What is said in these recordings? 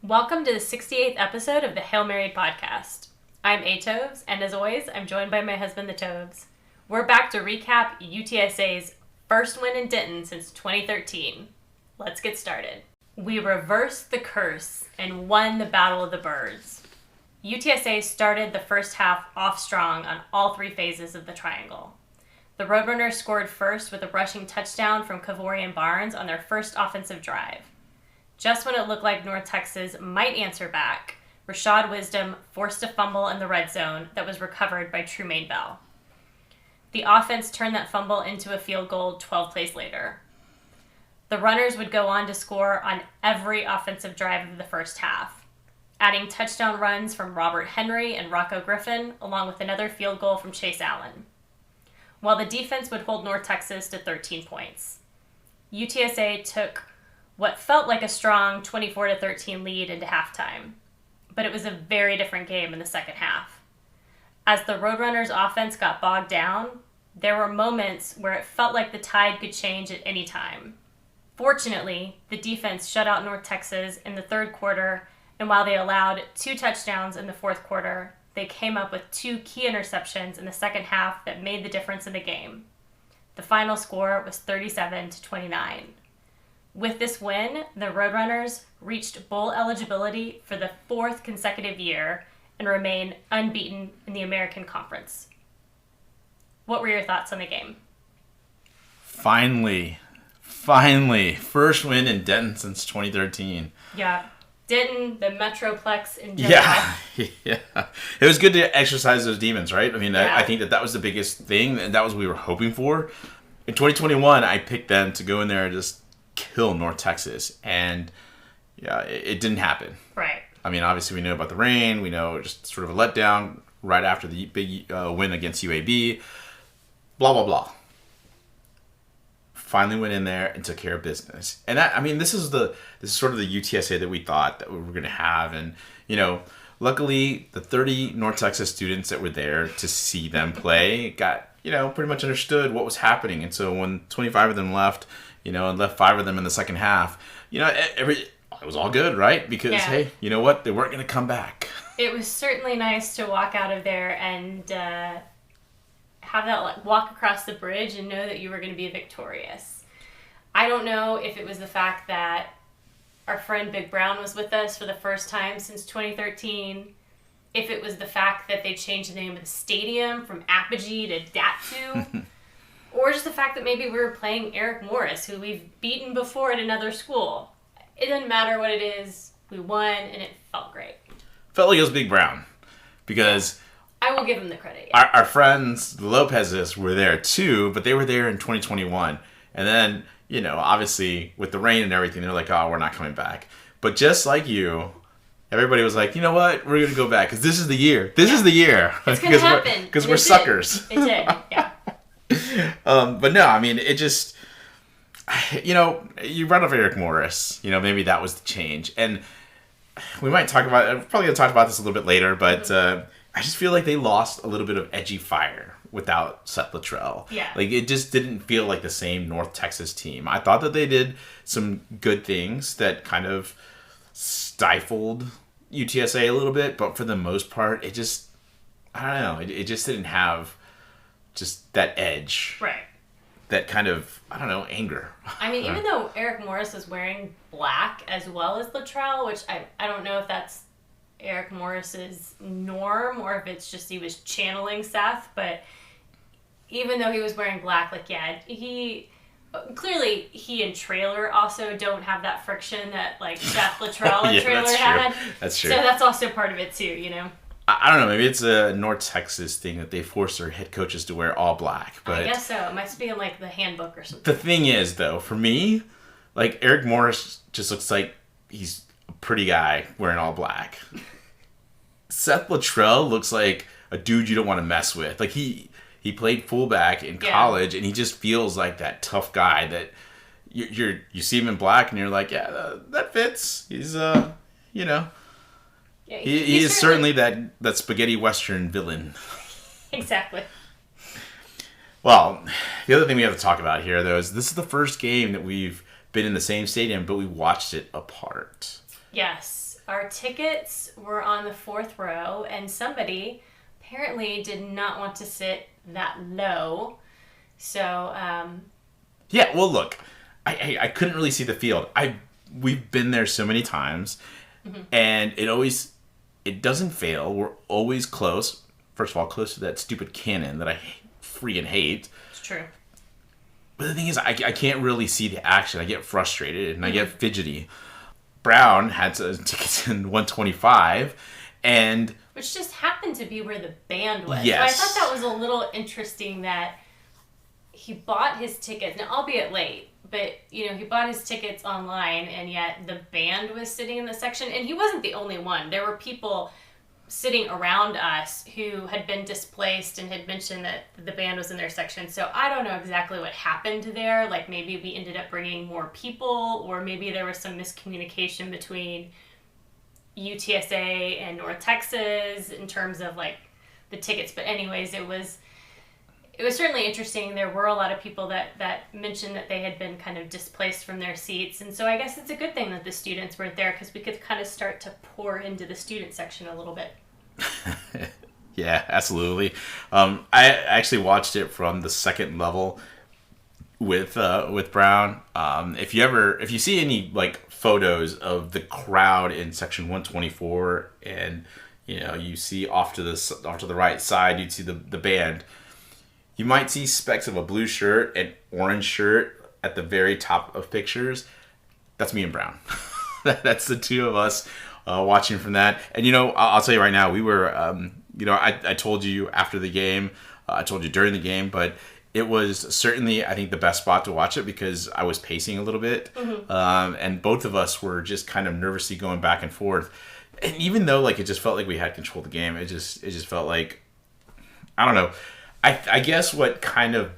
Welcome to the 68th episode of the Hail Mary podcast. I'm A. Toves, and as always, I'm joined by my husband, the Toves. We're back to recap UTSA's first win in Denton since 2013. Let's get started. We reversed the curse and won the Battle of the Birds. UTSA started the first half off strong on all three phases of the triangle. The Roadrunners scored first with a rushing touchdown from Kavorian Barnes on their first offensive drive. Just when it looked like North Texas might answer back, Rashad Wisdom forced a fumble in the red zone that was recovered by Trumaine Bell. The offense turned that fumble into a field goal 12 plays later. The Runners would go on to score on every offensive drive of the first half, adding touchdown runs from Robert Henry and Rocco Griffin, along with another field goal from Chase Allen, while the defense would hold North Texas to 13 points. UTSA took what felt like a strong 24-13 lead into halftime, but it was a very different game in the second half. As the Roadrunners offense got bogged down, there were moments where it felt like the tide could change at any time. Fortunately, the defense shut out North Texas in the third quarter, and while they allowed 2 touchdowns in the fourth quarter, they came up with 2 key interceptions in the second half that made the difference in the game. The final score was 37-29. With this win, the Roadrunners reached bowl eligibility for the 4th consecutive year and remain unbeaten in the American Conference. What were your thoughts on the game? Finally, first win in Denton since 2013. Yeah, Denton, the Metroplex in general. Yeah. It was good to exercise those demons, right? I mean, Yeah. I think that was the biggest thing, and that was what we were hoping for. In 2021, I picked them to go in there and just kill North Texas, and yeah, it didn't happen. Right. I mean, obviously we know about the rain, we know just sort of a letdown right after the big win against UAB, blah, blah, blah. Finally went in there and took care of business. And that, I mean, this is sort of the UTSA that we thought that we were going to have. And, you know, luckily the 30 North Texas students that were there to see them play got, you know, pretty much understood what was happening. And so when 25 of them left, you know, and left 5 of them in the second half, you know, it was all good, right? Because, hey, you know what? They weren't going to come back. It was certainly nice to walk out of there and have that walk across the bridge and know that you were going to be victorious. I don't know if it was the fact that our friend Big Brown was with us for the first time since 2013, if it was the fact that they changed the name of the stadium from Apogee to Datu, or just the fact that maybe we were playing Eric Morris, who we've beaten before at another school. It doesn't matter what it is. We won, and it felt great. Felt like it was Big Brown, because I will give him the credit. Yeah. Our friends, the Lopez's, were there too, but they were there in 2021. And then, you know, obviously with the rain and everything, they're like, oh, we're not coming back. But just like you, everybody was like, you know what? We're going to go back because this is the year. This is the year. It's going to happen. Because we're suckers. It did, yeah. But no, I mean, it just, you know, you brought up Eric Morris. You know, maybe that was the change. And we might talk about, I'm probably going to talk about this a little bit later, but I just feel like they lost a little bit of edgy fire without Seth Luttrell. Yeah. Like, it just didn't feel like the same North Texas team. I thought that they did some good things that kind of stifled UTSA a little bit, but for the most part, it just, I don't know, it just didn't have just that edge. Right. That kind of, I don't know, anger. I mean, even though Eric Morris was wearing black as well as Luttrell, which I don't know if that's Eric Morris's norm or if it's just he was channeling Seth, but even though he was wearing black, like, yeah, he and Traylor also don't have that friction that, like, Seth Luttrell and Traylor had. That's true. So that's also part of it too, you know? I don't know, maybe it's a North Texas thing that they force their head coaches to wear all black. But I guess so. It must be in, like, the handbook or something. The thing is, though, for me, like, Eric Morris just looks like he's a pretty guy wearing all black. Seth Luttrell looks like a dude you don't want to mess with. Like, he played fullback in college, and he just feels like that tough guy that you see him in black, and you're like, yeah, that fits. He's, you know. Yeah, he is certainly that spaghetti western villain. Exactly. Well, the other thing we have to talk about here, though, is this is the first game that we've been in the same stadium, but we watched it apart. Yes. our tickets were on the 4th row, and somebody apparently did not want to sit that low. So, yeah, well, look, I couldn't really see the field. We've been there so many times, and it doesn't fail. We're always close. First of all, close to that stupid cannon that I freaking hate. it's true. But the thing is, I can't really see the action. I get frustrated and I get fidgety. Brown had tickets in 125, and Which just happened to be where the band was. Yes. So I thought that was a little interesting that he bought his tickets, now albeit late, but he bought his tickets online, and yet the band was sitting in the section, and he wasn't the only one. There were people sitting around us who had been displaced and had mentioned that the band was in their section. So I don't know exactly what happened there. Like, maybe we ended up bringing more people, or maybe there was some miscommunication between UTSA and North Texas in terms of like the tickets. But anyways, it was certainly interesting. There were a lot of people that mentioned that they had been kind of displaced from their seats. And so I guess it's a good thing that the students weren't there, because we could kind of start to pour into the student section a little bit. yeah, absolutely. I actually watched it from the second level with Brown. If you see any like photos of the crowd in section 124, and you see off to the right side, you'd see the band. You might see specks of a blue shirt and orange shirt at the very top of pictures. That's me and Brown. That's the two of us watching from that. And, I'll tell you right now, we were, I told you after the game, I told you during the game, but it was certainly, I think, the best spot to watch it because I was pacing a little bit. And both of us were just kind of nervously going back and forth. And even though, like, it just felt like we had control of the game, it just felt like, I don't know. I guess what kind of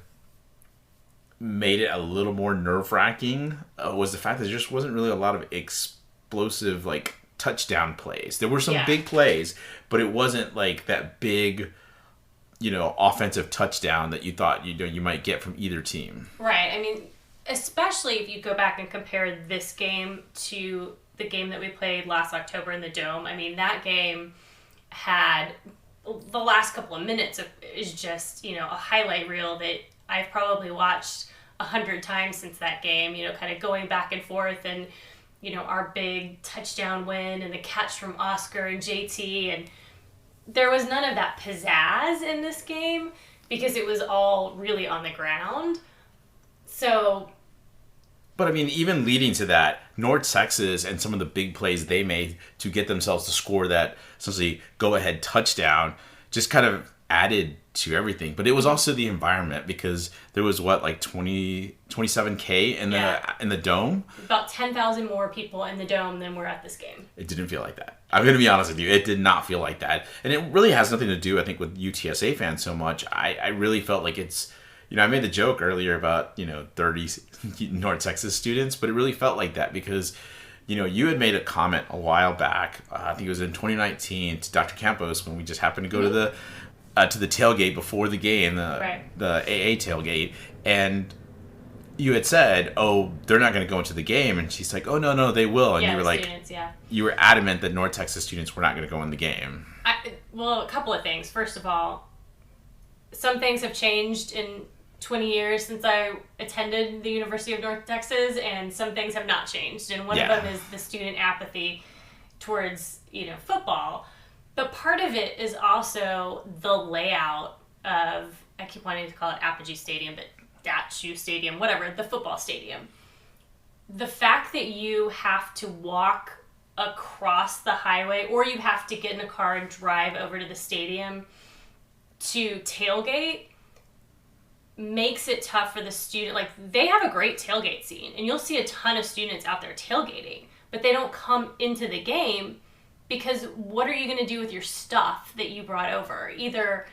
made it a little more nerve-wracking was the fact that there just wasn't really a lot of explosive, like, touchdown plays. There were some big plays, but it wasn't like that big, offensive touchdown that you thought you might get from either team. Right. I mean, especially if you go back and compare this game to the game that we played last October in the Dome. I mean, that game had the last couple of minutes is just, a highlight reel that I've probably watched 100 times since that game, kind of going back and forth, and, our big touchdown win and the catch from Oscar and JT. And there was none of that pizzazz in this game because it was all really on the ground. So... But, I mean, even leading to that, North Texas and some of the big plays they made to get themselves to score that essentially go-ahead touchdown just kind of added to everything. But it was also the environment because there was, 27K in the Dome? About 10,000 more people in the Dome than were at this game. It didn't feel like that. I'm going to be honest with you. It did not feel like that. And it really has nothing to do, I think, with UTSA fans so much. I really felt like it's... I made the joke earlier about, 30 North Texas students, but it really felt like that because, you had made a comment a while back, I think it was in 2019, to Dr. Campos when we just happened to go to the tailgate before the game, the AA tailgate, and you had said, oh, they're not going to go into the game, and she's like, oh, no, they will, and you were like, students, you were adamant that North Texas students were not going to go in the game. Well, a couple of things. First of all, some things have changed in 20 years since I attended the University of North Texas, and some things have not changed. And one of them is the student apathy towards, football. But part of it is also the layout of, I keep wanting to call it Apogee Stadium, but Dachu Stadium, whatever, the football stadium. The fact that you have to walk across the highway, or you have to get in a car and drive over to the stadium to tailgate, makes it tough for the student. Like, they have a great tailgate scene, and you'll see a ton of students out there tailgating, but they don't come into the game because what are you going to do with your stuff that you brought over? Either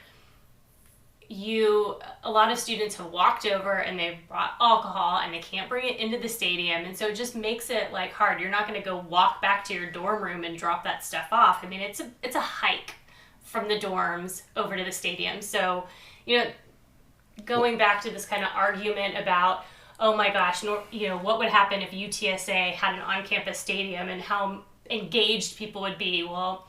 a lot of students have walked over and they've brought alcohol and they can't bring it into the stadium, and so it just makes it like hard. You're not going to go walk back to your dorm room and drop that stuff off. I mean, it's a hike from the dorms over to the stadium. So, going back to this kind of argument about, oh my gosh, what would happen if UTSA had an on-campus stadium, and how engaged people would be. Well,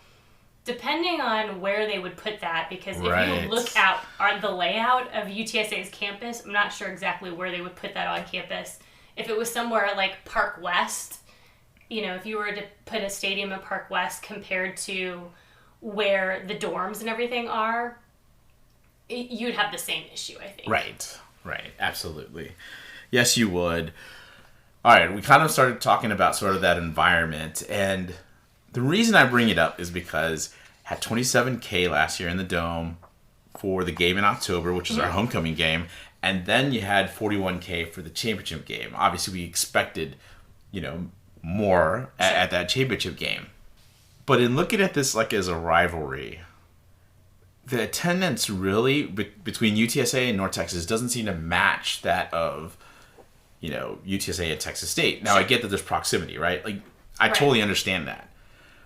depending on where they would put that, because if you look at the layout of UTSA's campus, I'm not sure exactly where they would put that on campus. If it was somewhere like Park West, if you were to put a stadium at Park West compared to where the dorms and everything are, you'd have the same issue, I think. Right. Absolutely. Yes, you would. All right, we kind of started talking about sort of that environment, and the reason I bring it up is because I had 27K last year in the Dome for the game in October, which is our homecoming game, and then you had 41K for the championship game. Obviously, we expected, more at that championship game. But in looking at this like as a rivalry, the attendance really between UTSA and North Texas doesn't seem to match that of, UTSA and Texas State. Now, I get that there's proximity, right? Like, I totally understand that.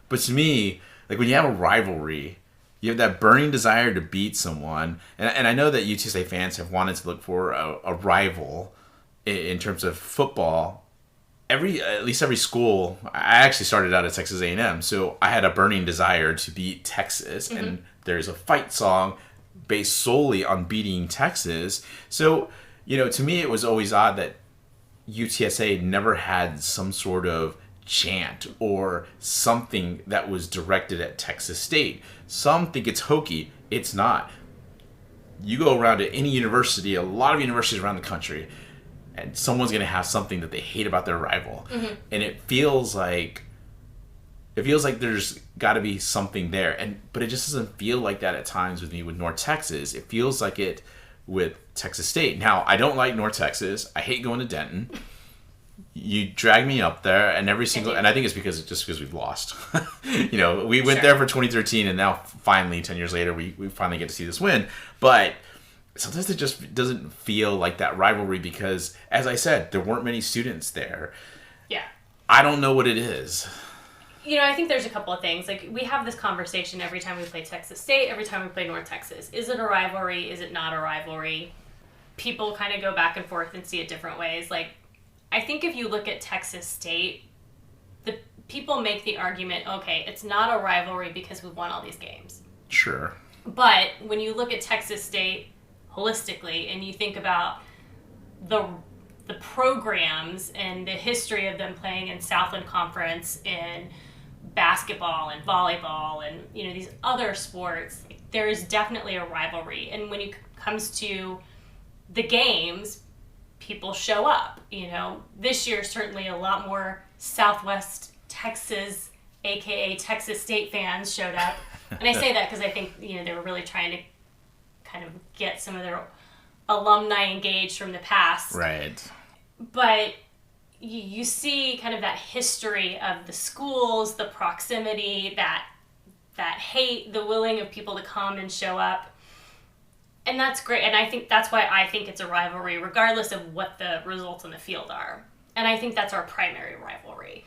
But to me, like, when you have a rivalry, you have that burning desire to beat someone. And I know that UTSA fans have wanted to look for a rival in terms of football. At least every school, I actually started out at Texas A&M, so I had a burning desire to beat Texas. And there's a fight song based solely on beating Texas. So, to me, it was always odd that UTSA never had some sort of chant or something that was directed at Texas State. Some think it's hokey. It's not. You go around to any university, a lot of universities around the country, and someone's going to have something that they hate about their rival. And it feels like there's got to be something there. But it just doesn't feel like that at times with me with North Texas. It feels like it with Texas State. Now, I don't like North Texas. I hate going to Denton. You drag me up there, and I think it's because we've lost. We went there for 2013, and now finally 10 years later, we finally get to see this win. But sometimes it just doesn't feel like that rivalry because, as I said, there weren't many students there. Yeah. I don't know what it is. I think there's a couple of things. Like, we have this conversation every time we play Texas State, every time we play North Texas. Is it a rivalry? Is it not a rivalry? People kind of go back and forth and see it different ways. Like, I think if you look at Texas State, the people make the argument, okay, it's not a rivalry because we won all these games. Sure. But when you look at Texas State holistically and you think about the programs and the history of them playing in Southland Conference in basketball and volleyball and these other sports, there is definitely a rivalry. And when it comes to the games, people show up. This year certainly a lot more Southwest Texas, aka Texas State fans showed up. And I say that because I think they were really trying to kind of get some of their alumni engaged from the past. Right. But you see kind of that history of the schools, the proximity, that hate, the willing of people to come and show up. And that's great. And I think that's why I think it's a rivalry, regardless of what the results on the field are. And I think that's our primary rivalry.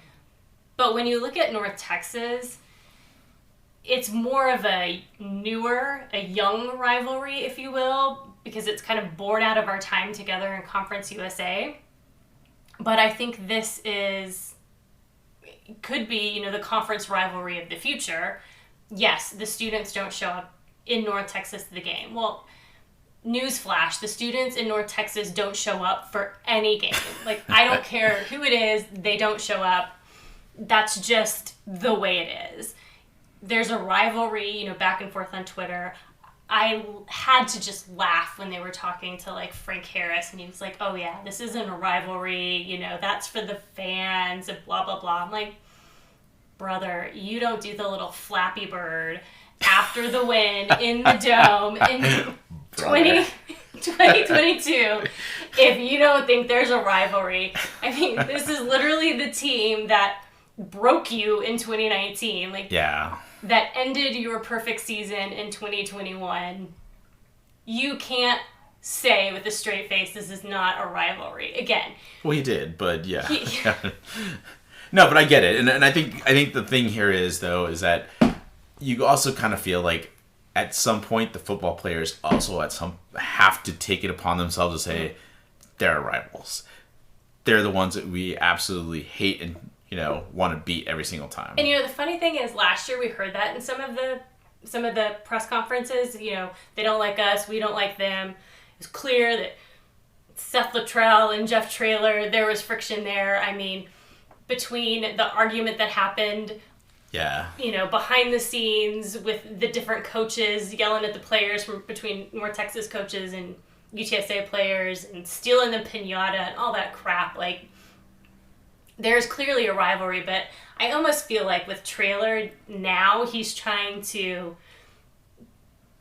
But when you look at North Texas, it's more of a young rivalry, if you will, because it's kind of born out of our time together in Conference USA. But I think this could be, the conference rivalry of the future. Yes, the students don't show up in North Texas to the game. Well, newsflash, the students in North Texas don't show up for any game. Like, I don't care who it is, they don't show up. That's just the way it is. There's a rivalry, back and forth on Twitter. I had to just laugh when they were talking to Frank Harris, and he was like, oh yeah, this isn't a rivalry, that's for the fans and blah, blah, blah. I'm like, brother, you don't do the little Flappy Bird after the win in the Dome in 2022 if you don't think there's a rivalry. I mean, this is literally the team that broke you in 2019. Yeah. That ended your perfect season in 2021. You can't say with a straight face this is not a rivalry. Again. Well, he did, but yeah. No, but I get it. And I think the thing here is that you also kind of feel like at some point the football players also have to take it upon themselves to say they're rivals. They're the ones that we absolutely hate and want to beat every single time. And the funny thing is, last year we heard that in some of the press conferences. They don't like us, we don't like them. It's clear that Seth Luttrell and Jeff Traylor, there was friction there. I mean, between the argument that happened, behind the scenes with the different coaches yelling at the players between North Texas coaches and UTSA players and stealing the piñata and all that crap. Like, there's clearly a rivalry, but I almost feel like with Traylor now, he's trying to,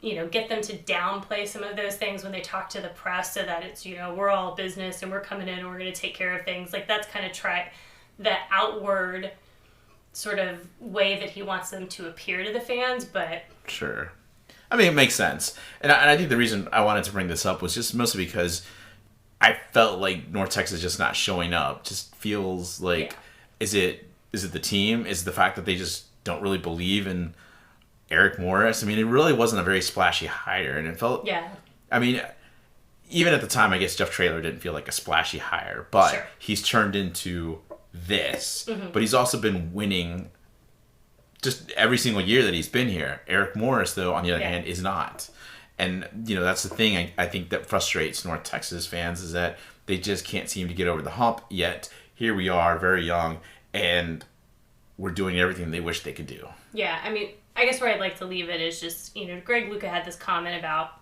get them to downplay some of those things when they talk to the press, so that it's, we're all business and we're coming in and we're going to take care of things. Like, that's kind of the outward sort of way that he wants them to appear to the fans, but... Sure. I mean, it makes sense. And I think the reason I wanted to bring this up was just mostly because I felt like North Texas just not showing up just feels like, is it the team? Is it the fact that they just don't really believe in Eric Morris? I mean, it really wasn't a very splashy hire, and it felt... Yeah. I mean, even at the time, I guess Jeff Traylor didn't feel like a splashy hire, but he's turned into this. Mm-hmm. But he's also been winning just every single year that he's been here. Eric Morris, though, on the other hand, is not. And, that's the thing I think that frustrates North Texas fans, is that they just can't seem to get over the hump yet. Here we are, very young, and we're doing everything they wish they could do. Yeah, I mean, I guess where I'd like to leave it is just, Greg Luca had this comment about,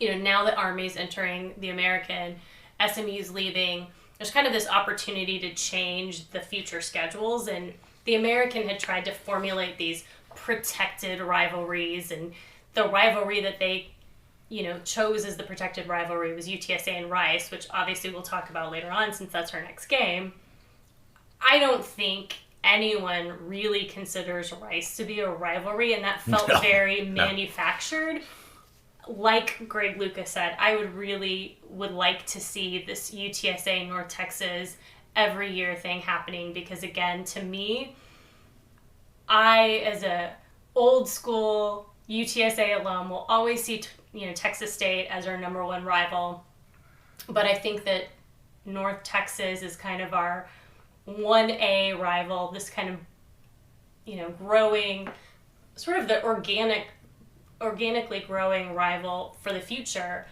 now that Army's entering the American, SMU's leaving, there's kind of this opportunity to change the future schedules, and the American had tried to formulate these protected rivalries, and the rivalry that they, chose as the protected rivalry was UTSA and Rice, which obviously we'll talk about later on since that's our next game. I don't think anyone really considers Rice to be a rivalry, and that felt very manufactured. Like Greg Lucas said, I would like to see this UTSA North Texas every year thing happening, because again, to me, I, as a old school UTSA alum, will always see Texas State as our number one rival, but I think that North Texas is kind of our 1A rival, this kind of growing, sort of the organically growing rival for the future.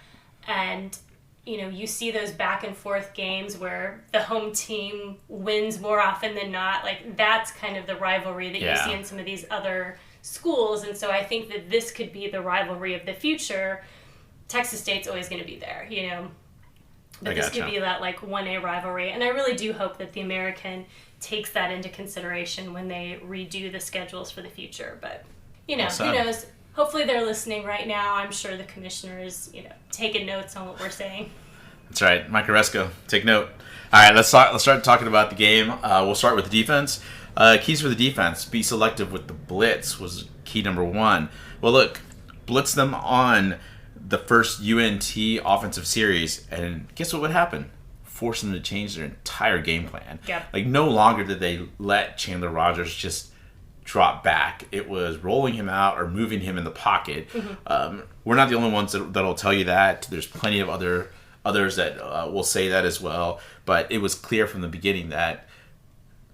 And you see those back and forth games where the home team wins more often than not. Like, that's kind of the rivalry that you see in some of these other schools. And so I think that this could be the rivalry of the future. Texas State's always going to be there, but this could be that 1A rivalry. And I really do hope that the American takes that into consideration when they redo the schedules for the future. But who knows? Hopefully they're listening right now. I'm sure the commissioner is, taking notes on what we're saying. That's right. Mike Oresco, take note. All right, let's start talking about the game. We'll start with the defense. Keys for the defense: be selective with the blitz was key number one. Well, look, blitz them on the first UNT offensive series, and guess what would happen? Force them to change their entire game plan. Yep. No longer did they let Chandler Rogers just drop back. It was rolling him out or moving him in the pocket. Mm-hmm. We're not the only ones that'll tell you that. There's plenty of others that will say that as well. But it was clear from the beginning that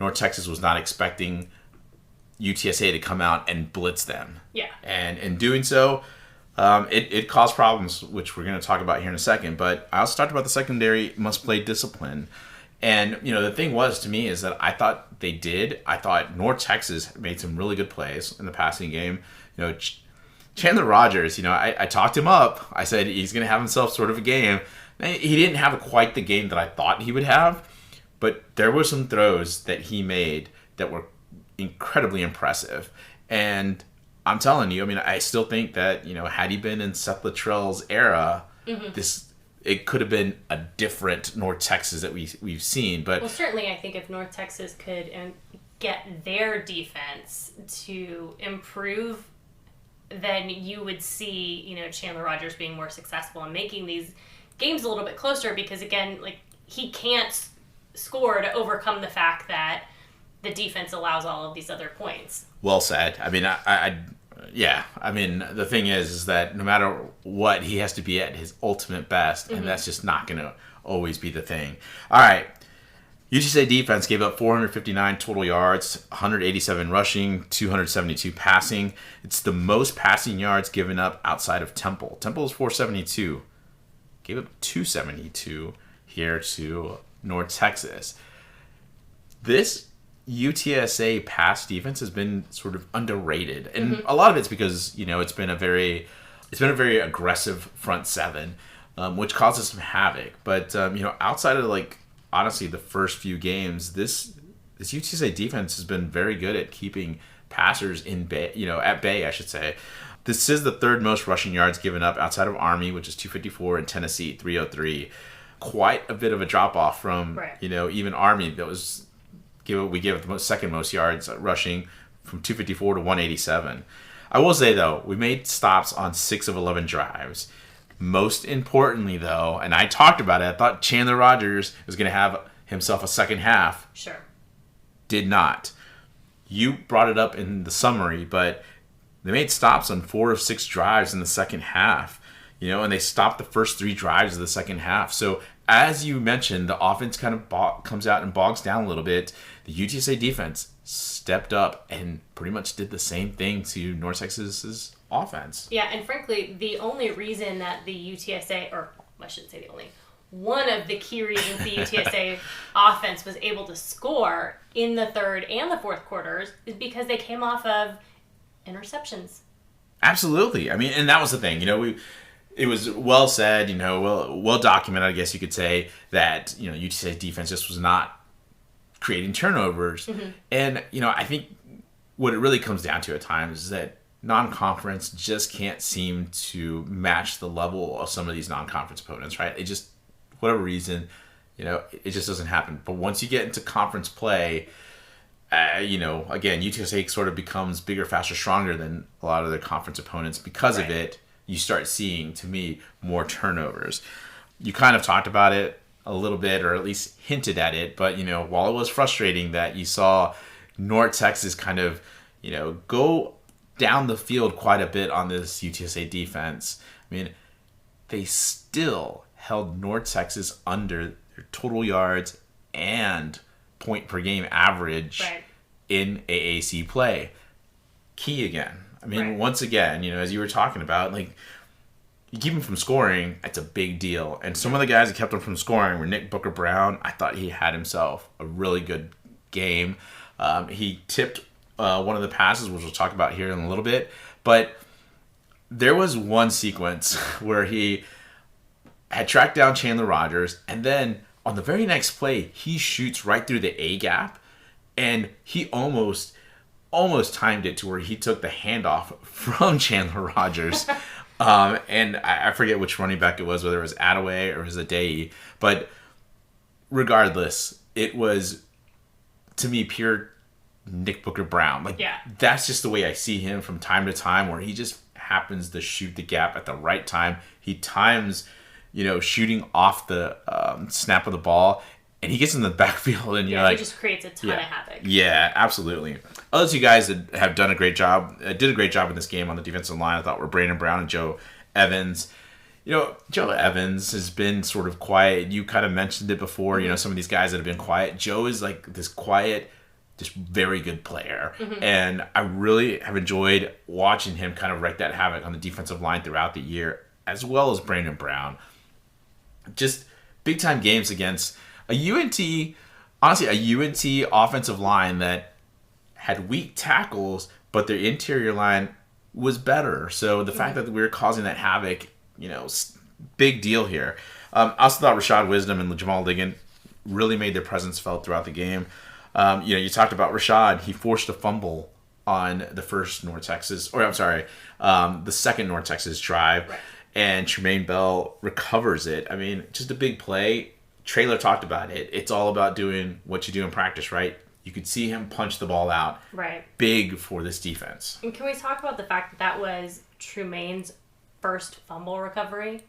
North Texas was not expecting UTSA to come out and blitz them. Yeah. And in doing so, it caused problems, which we're going to talk about here in a second. But I also talked about the secondary must play discipline. And, the thing was, to me, is that I thought they did. I thought North Texas made some really good plays in the passing game. Chandler Rogers, I talked him up. I said he's going to have himself sort of a game. He didn't have quite the game that I thought he would have, but there were some throws that he made that were incredibly impressive. And I'm telling you, I still think that, had he been in Seth Luttrell's era, it could have been a different North Texas that we've seen. But certainly I think if North Texas could get their defense to improve, then you would see, Chandler Rogers being more successful and making these games a little bit closer, because again, he can't score to overcome the fact that the defense allows all of these other points. Well said. The thing is that no matter what, he has to be at his ultimate best, and that's just not going to always be the thing. All right. UTSA defense gave up 459 total yards, 187 rushing, 272 passing. It's the most passing yards given up outside of Temple. Temple is 472. Gave up 272 here to North Texas. This UTSA pass defense has been sort of underrated, and a lot of it's because it's been a very aggressive front seven, which causes some havoc. But outside of honestly the first few games, this UTSA defense has been very good at keeping passers in bay, at bay, I should say. This is the third most rushing yards given up outside of Army, which is 254, and Tennessee 303. Quite a bit of a drop off from even Army that was. We gave it the second most yards rushing from 254 to 187. I will say, though, we made stops on 6 of 11 drives. Most importantly, though, and I talked about it, I thought Chandler Rogers was going to have himself a second half. Sure. Did not. You brought it up in the summary, but they made stops on 4 of 6 drives in the second half. And they stopped the first 3 drives of the second half. So, as you mentioned, the offense kind of comes out and bogs down a little bit. The UTSA defense stepped up and pretty much did the same thing to North Texas's offense. Yeah, and frankly, the only reason that the UTSA, or I shouldn't say the only, one of the key reasons the UTSA offense was able to score in the third and the fourth quarters is because they came off of interceptions. Absolutely. I mean, and that was the thing. It was well said, well documented, I guess you could say, that, UTSA defense just was not creating turnovers. And, I think what it really comes down to at times is that non-conference just can't seem to match the level of some of these non-conference opponents, right? It just, whatever reason, it just doesn't happen. But once you get into conference play, again, UTSA sort of becomes bigger, faster, stronger than a lot of their conference opponents. Because of it, you start seeing, to me, more turnovers. You kind of talked about it a little bit, or at least hinted at it, but, while it was frustrating that you saw North Texas kind of, go down the field quite a bit on this UTSA defense, I mean, they still held North Texas under their total yards and point per game average in AAC play. Key again. I mean, once again, as you were talking about, you keep him from scoring, it's a big deal. And some of the guys that kept him from scoring were Nick Booker Brown. I thought he had himself a really good game. He tipped one of the passes, which we'll talk about here in a little bit. But there was one sequence where he had tracked down Chandler Rogers, and then on the very next play, he shoots right through the A gap, and he almost timed it to where he took the handoff from Chandler Rogers. And I forget which running back it was, whether it was Attaway or it was Adai. But regardless, it was, to me, pure Nick Booker Brown. That's just the way I see him from time to time, where he just happens to shoot the gap at the right time. He times, shooting off the snap of the ball, and he gets in the backfield, and he just creates a ton of havoc. Yeah, absolutely. Other two guys that have done a great job, did a great job in this game on the defensive line, I thought, were Brandon Brown and Joe Evans. Joe Evans has been sort of quiet. You kind of mentioned it before, some of these guys that have been quiet. Joe is this quiet, just very good player. And I really have enjoyed watching him kind of wreak that havoc on the defensive line throughout the year, as well as Brandon Brown. Just big-time games against a UNT offensive line that had weak tackles, but their interior line was better. So the fact that we were causing that havoc, big deal here. I also thought Rashad Wisdom and Jamal Liggett really made their presence felt throughout the game. You talked about Rashad. He forced a fumble on the first North Texas, the second North Texas drive, and Tremaine Bell recovers it. I mean, just a big play. Traylor talked about it. It's all about doing what you do in practice, right? You could see him punch the ball out. Right. Big for this defense. And can we talk about the fact that was Tremaine's first fumble recovery?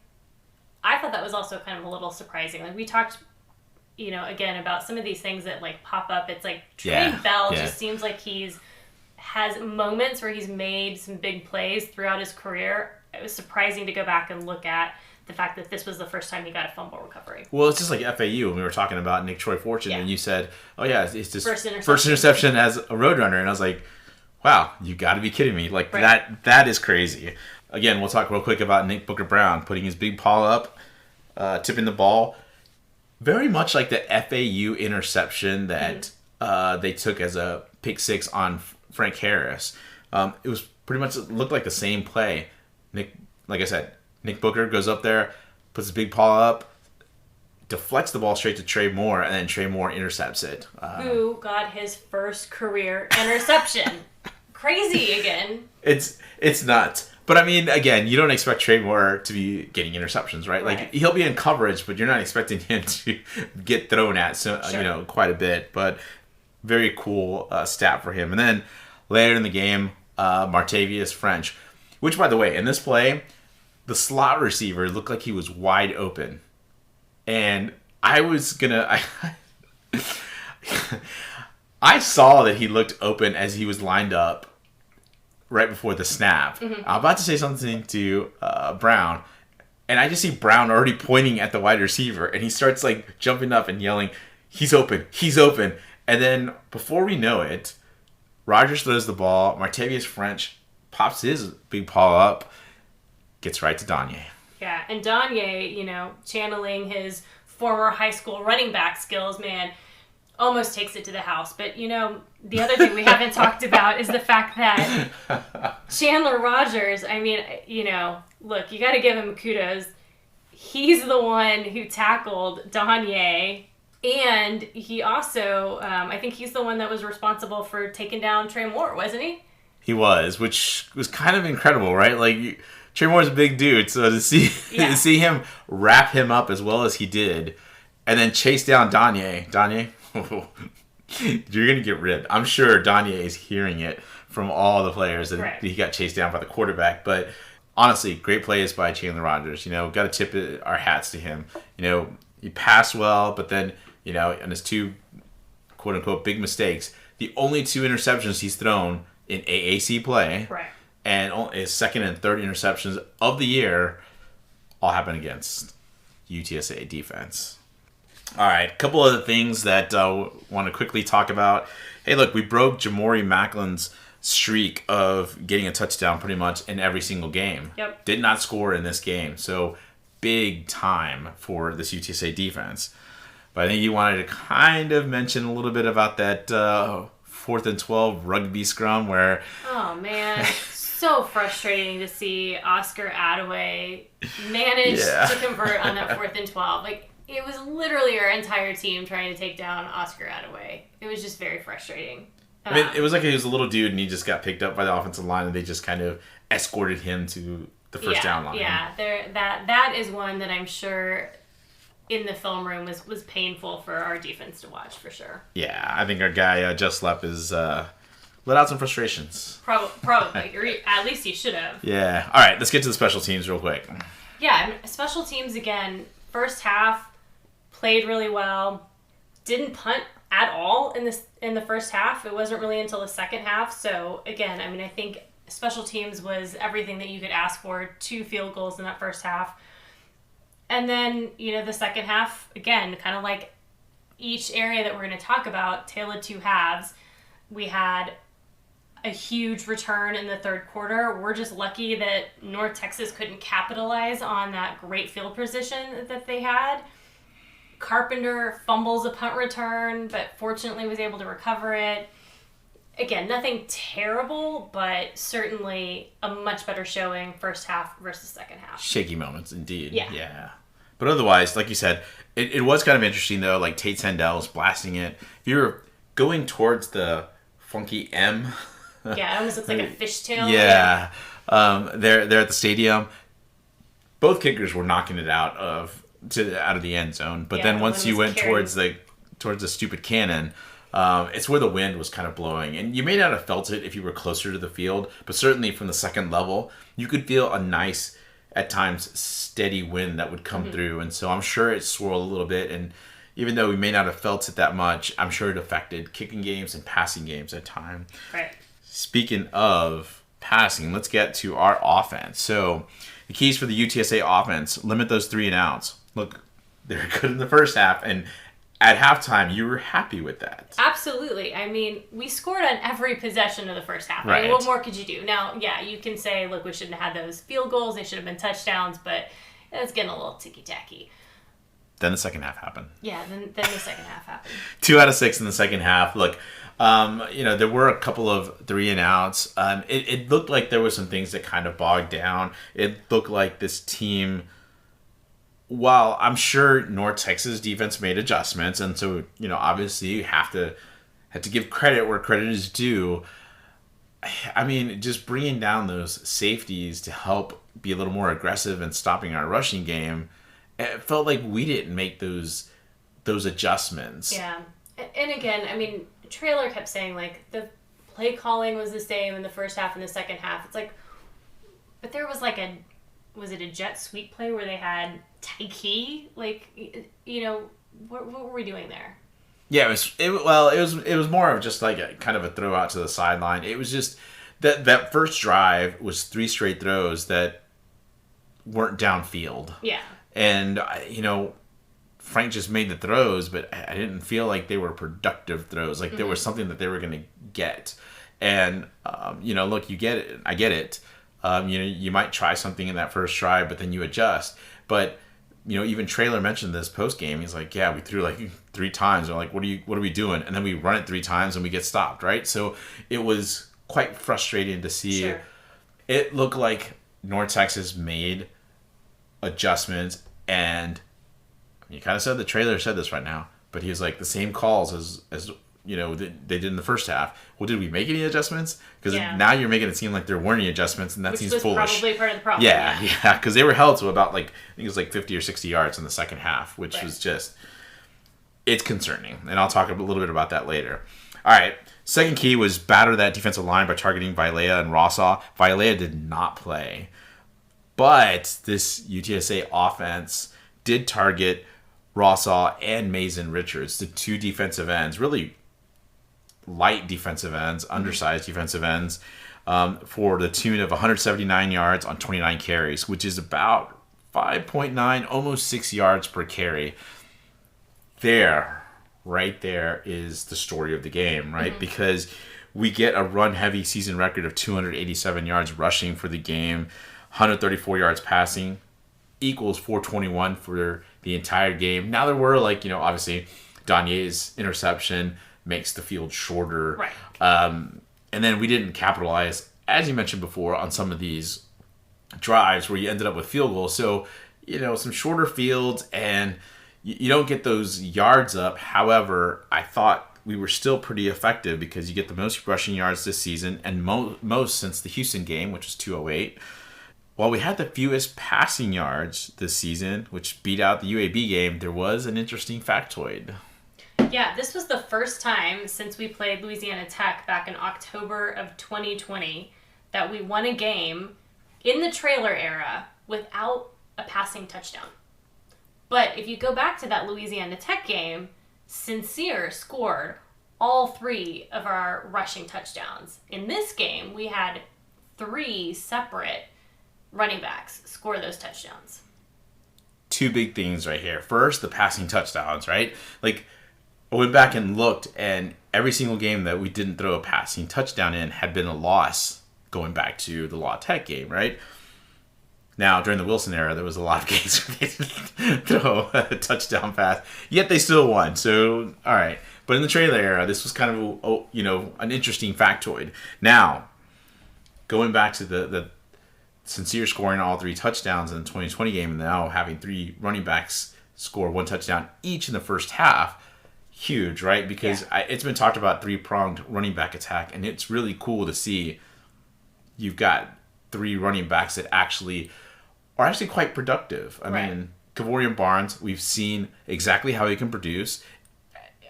I thought that was also kind of a little surprising. We talked, again, about some of these things that pop up. It's Tremaine Bell just seems like has moments where he's made some big plays throughout his career. It was surprising to go back and look at the fact that this was the first time he got a fumble recovery. Well, it's just like FAU when we were talking about Nick Troy Fortune, and you said, "Oh yeah, it's his first interception as a Roadrunner," and I was like, "Wow, you got to be kidding me!" Like that is crazy. Again, we'll talk real quick about Nick Booker Brown putting his big paw up, tipping the ball, very much like the FAU interception that they took as a pick six on Frank Harris. It was pretty much looked like the same play. Like I said, Nick Booker goes up there, puts his big paw up, deflects the ball straight to Trey Moore, and then Trey Moore intercepts it. Who got his first career interception? Crazy again. It's nuts. But I mean, again, you don't expect Trey Moore to be getting interceptions, right? Like he'll be in coverage, but you're not expecting him to get thrown at, quite a bit. But very cool stat for him. And then later in the game, Martavius French, which, by the way, in this play, the slot receiver looked like he was wide open. And I was gonna... I saw that he looked open as he was lined up right before the snap. I'm about to say something to Brown, and I just see Brown already pointing at the wide receiver, and he starts like jumping up and yelling, "He's open! He's open!" And then before we know it, Rogers throws the ball. Martavius French pops his big paw up, gets right to Danye. Yeah, and Danye, channeling his former high school running back skills, man, almost takes it to the house. But, the other thing we haven't talked about is the fact that Chandler Rogers, look, you got to give him kudos. He's the one who tackled Danye, and he also, I think he's the one that was responsible for taking down Trey Moore, wasn't he? He was, which was kind of incredible, right? Like, Trey Moore's a big dude, so to see him wrap him up as well as he did, and then chase down Danye, you're going to get ripped. I'm sure Danye is hearing it from all the players that he got chased down by the quarterback. But honestly, great plays by Chandler Rogers. Got to tip our hats to him. He passed well, but then, on his two quote-unquote big mistakes, the only two interceptions he's thrown in AAC play, and his second and third interceptions of the year all happened against UTSA defense. All right, a couple other things that I want to quickly talk about. Hey, look, we broke Jamori Macklin's streak of getting a touchdown pretty much in every single game. Yep. Did not score in this game, so big time for this UTSA defense. But I think you wanted to kind of mention a little bit about that 4th and 12 rugby scrum where... Oh, man. So frustrating to see Oscar Adaway manage to convert on that 4th and 12. Like, it was literally our entire team trying to take down Oscar Adaway. It was just very frustrating. I mean, it was like he was a little dude and he just got picked up by the offensive line and they just kind of escorted him to the first down line. Yeah, that is one that I'm sure in the film room was painful for our defense to watch, for sure. Yeah, I think our guy, Just Lepp, is let out some frustrations. Probably. Or at least he should have. Yeah. All right, let's get to the special teams real quick. Yeah, special teams, again, first half, played really well. Didn't punt at all in the first half. It wasn't really until the second half. So, again, I think special teams was everything that you could ask for. 2 field goals in that first half. And then, the second half, again, kind of like each area that we're going to talk about, tale of two halves. We had a huge return in the third quarter. We're just lucky that North Texas couldn't capitalize on that great field position that they had. Carpenter fumbles a punt return, but fortunately was able to recover it. Again, nothing terrible, but certainly a much better showing first half versus second half. Shaky moments, indeed. Yeah. But otherwise, like you said, it was kind of interesting, though. Like, Tate Sandel's blasting it. If you're going towards the funky M... Yeah, it almost looks like a fishtail. Yeah. They're at the stadium. Both kickers were knocking it out of the end zone. But then once you went towards the stupid cannon... it's where the wind was kind of blowing. And you may not have felt it if you were closer to the field, but certainly from the second level, you could feel a nice, at times, steady wind that would come through. And so I'm sure it swirled a little bit. And even though we may not have felt it that much, I'm sure it affected kicking games and passing games at times. Right. Speaking of passing, let's get to our offense. So The keys for the UTSA offense: limit those 3 and outs. Look, they were good in the first half, and at halftime, you were happy with that. Absolutely. I mean, we scored on every possession of the first half. Right. I mean, what more could you do? Now, yeah, you can say, look, we shouldn't have had those field goals. They should have been touchdowns, but it's getting a little ticky-tacky. Then the second half happened. Yeah, then the second half happened. 2 out of 6 in the second half. Look, there were a couple of 3 and outs. It looked like there were some things that kind of bogged down. It looked like this team, while I'm sure North Texas defense made adjustments, and so obviously you have to give credit where credit is due. I mean, just bringing down those safeties to help be a little more aggressive and stopping our rushing game, it felt like we didn't make those adjustments. Yeah, and again, I mean, Trailer kept saying like the play calling was the same in the first half and the second half. It's like, but there was like was it a jet sweep play where they had Taiki? Like, what were we doing there? Yeah, it was more of just like a kind of a throw out to the sideline. It was just that first drive was 3 straight throws that weren't downfield. Yeah. And Frank just made the throws, but I didn't feel like they were productive throws. Like there was something that they were going to get. And look, you get it. I get it. You might try something in that first try, but then you adjust. But even Trailer mentioned this post game. He's like, yeah, we threw like 3 times. They're like, what are we doing? And then we run it 3 times and we get stopped, right? So it was quite frustrating to see. Sure. It looked like North Texas made adjustments, and you kind of said the Trailer said this right now, but he was like the same calls as they did in the first half. Well, did we make any adjustments? Because now you're making it seem like there weren't any adjustments, and that seems foolish. Which was probably part of the problem. Yeah, because they were held to about I think it was like 50 or 60 yards in the second half, which was just, it's concerning. And I'll talk a little bit about that later. All right, second key was batter that defensive line by targeting Vilea and Rossaw. Vilea did not play, but this UTSA offense did target Rossaw and Mason Richards, the 2 defensive ends, really light defensive ends, undersized defensive ends, for the tune of 179 yards on 29 carries, which is about 5.9, almost 6 yards per carry. Right there is the story of the game, right? Because we get a run-heavy season record of 287 yards rushing for the game, 134 yards passing, equals 421 for the entire game. Now there were obviously Donier's interception makes the field shorter. Right. And then we didn't capitalize, as you mentioned before, on some of these drives where you ended up with field goals. So, some shorter fields and you don't get those yards up. However, I thought we were still pretty effective because you get the most rushing yards this season and most since the Houston game, which was 208. While we had the fewest passing yards this season, which beat out the UAB game, there was an interesting factoid. Yeah, this was the first time since we played Louisiana Tech back in October of 2020 that we won a game in the Trailer era without a passing touchdown. But if you go back to that Louisiana Tech game, Sincere scored all 3 of our rushing touchdowns. In this game, we had 3 separate running backs score those touchdowns. 2 big things right here. First, the passing touchdowns, right? Like, I went back and looked, and every single game that we didn't throw a passing touchdown in had been a loss going back to the La Tech game, right? Now, during the Wilson era, there was a lot of games where they didn't throw a touchdown pass, yet they still won. So, all right. But in the Trailer era, this was kind of, an interesting factoid. Now, going back to the Sincere scoring all 3 touchdowns in the 2020 game and now having 3 running backs score 1 touchdown each in the first half, huge, right? Because it's been talked about 3-pronged running back attack, and it's really cool to see you've got 3 running backs that are actually quite productive. I mean, Kavorian Barnes, we've seen exactly how he can produce.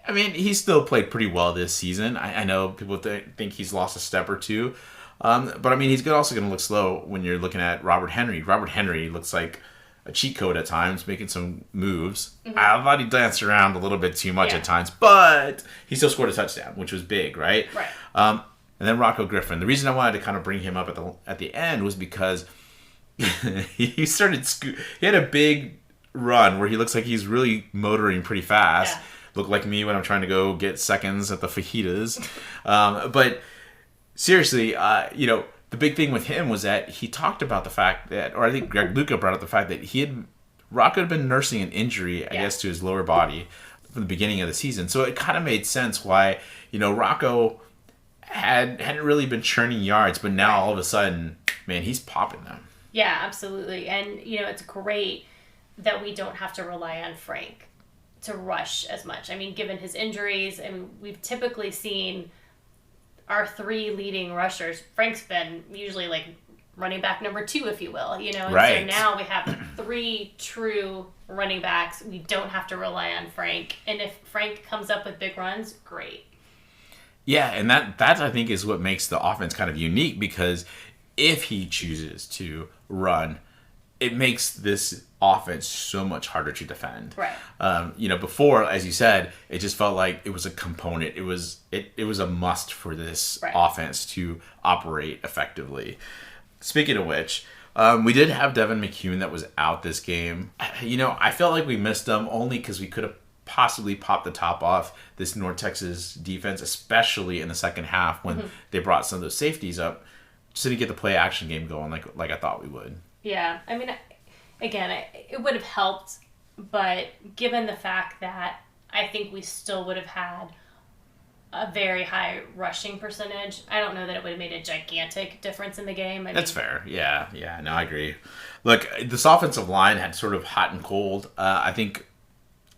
I mean, he's still played pretty well this season. I know people think he's lost a step or 2. But I mean, he's also going to look slow when you're looking at Robert Henry. Robert Henry looks like a cheat code at times, making some moves. I thought he danced around a little bit too much at times, but he still scored a touchdown, which was big, right? Right. And then Rocco Griffin. The reason I wanted to kind of bring him up at the end was because he started he had a big run where he looks like he's really motoring pretty fast. Yeah. Look like me when I'm trying to go get seconds at the fajitas. But seriously, the big thing with him was that he talked about the fact that, or I think Greg Luca brought up the fact that Rocco had been nursing an injury, I guess, to his lower body from the beginning of the season. So it kind of made sense why, Rocco hadn't really been churning yards, but now all of a sudden, man, he's popping them. Yeah, absolutely. And, it's great that we don't have to rely on Frank to rush as much. I mean, given his injuries, and we've typically seen our 3 leading rushers. Frank's been usually like running back number 2, if you will, And right. So now we have 3 true running backs. We don't have to rely on Frank. And if Frank comes up with big runs, great. Yeah, and that I think is what makes the offense kind of unique, because if he chooses to run, it makes this offense so much harder to defend. Right. Before, as you said, it just felt like it was a component. It was a must for this offense to operate effectively. Speaking of which, we did have Devin McCune that was out this game. I felt like we missed him only because we could have possibly popped the top off this North Texas defense, especially in the second half when they brought some of those safeties up, just to get the play action game going like I thought we would. Yeah, I mean, again, it would have helped, but given the fact that I think we still would have had a very high rushing percentage, I don't know that it would have made a gigantic difference in the game. That's fair. Yeah, no, I agree. Look, this offensive line had sort of hot and cold. I think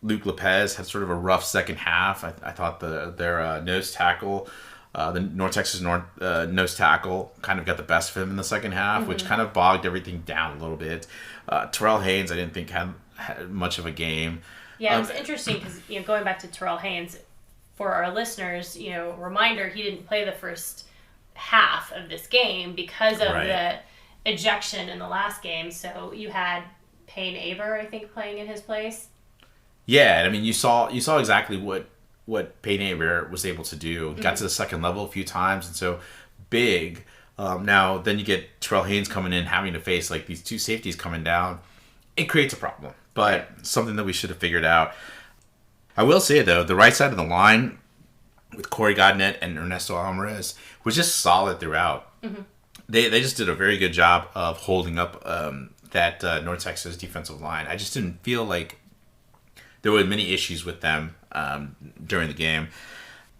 Luke Lopez had sort of a rough second half. I thought their nose tackle, the North Texas nose tackle, kind of got the best of him in the second half, which kind of bogged everything down a little bit. Terrell Haynes, I didn't think had much of a game. Yeah, it was interesting because going back to Terrell Haynes, for our listeners, reminder, he didn't play the first half of this game because of the ejection in the last game. So you had Payne Aber, I think, playing in his place. Yeah, I mean, you saw exactly what Payne Aber was able to do. Got to the second level a few times, and so big. Now, then you get Terrell Haynes coming in, having to face like these 2 safeties coming down. It creates a problem, but something that we should have figured out. I will say, though, the right side of the line with Corey Godnet and Ernesto Alvarez was just solid throughout. They just did a very good job of holding up that North Texas defensive line. I just didn't feel like there were many issues with them during the game.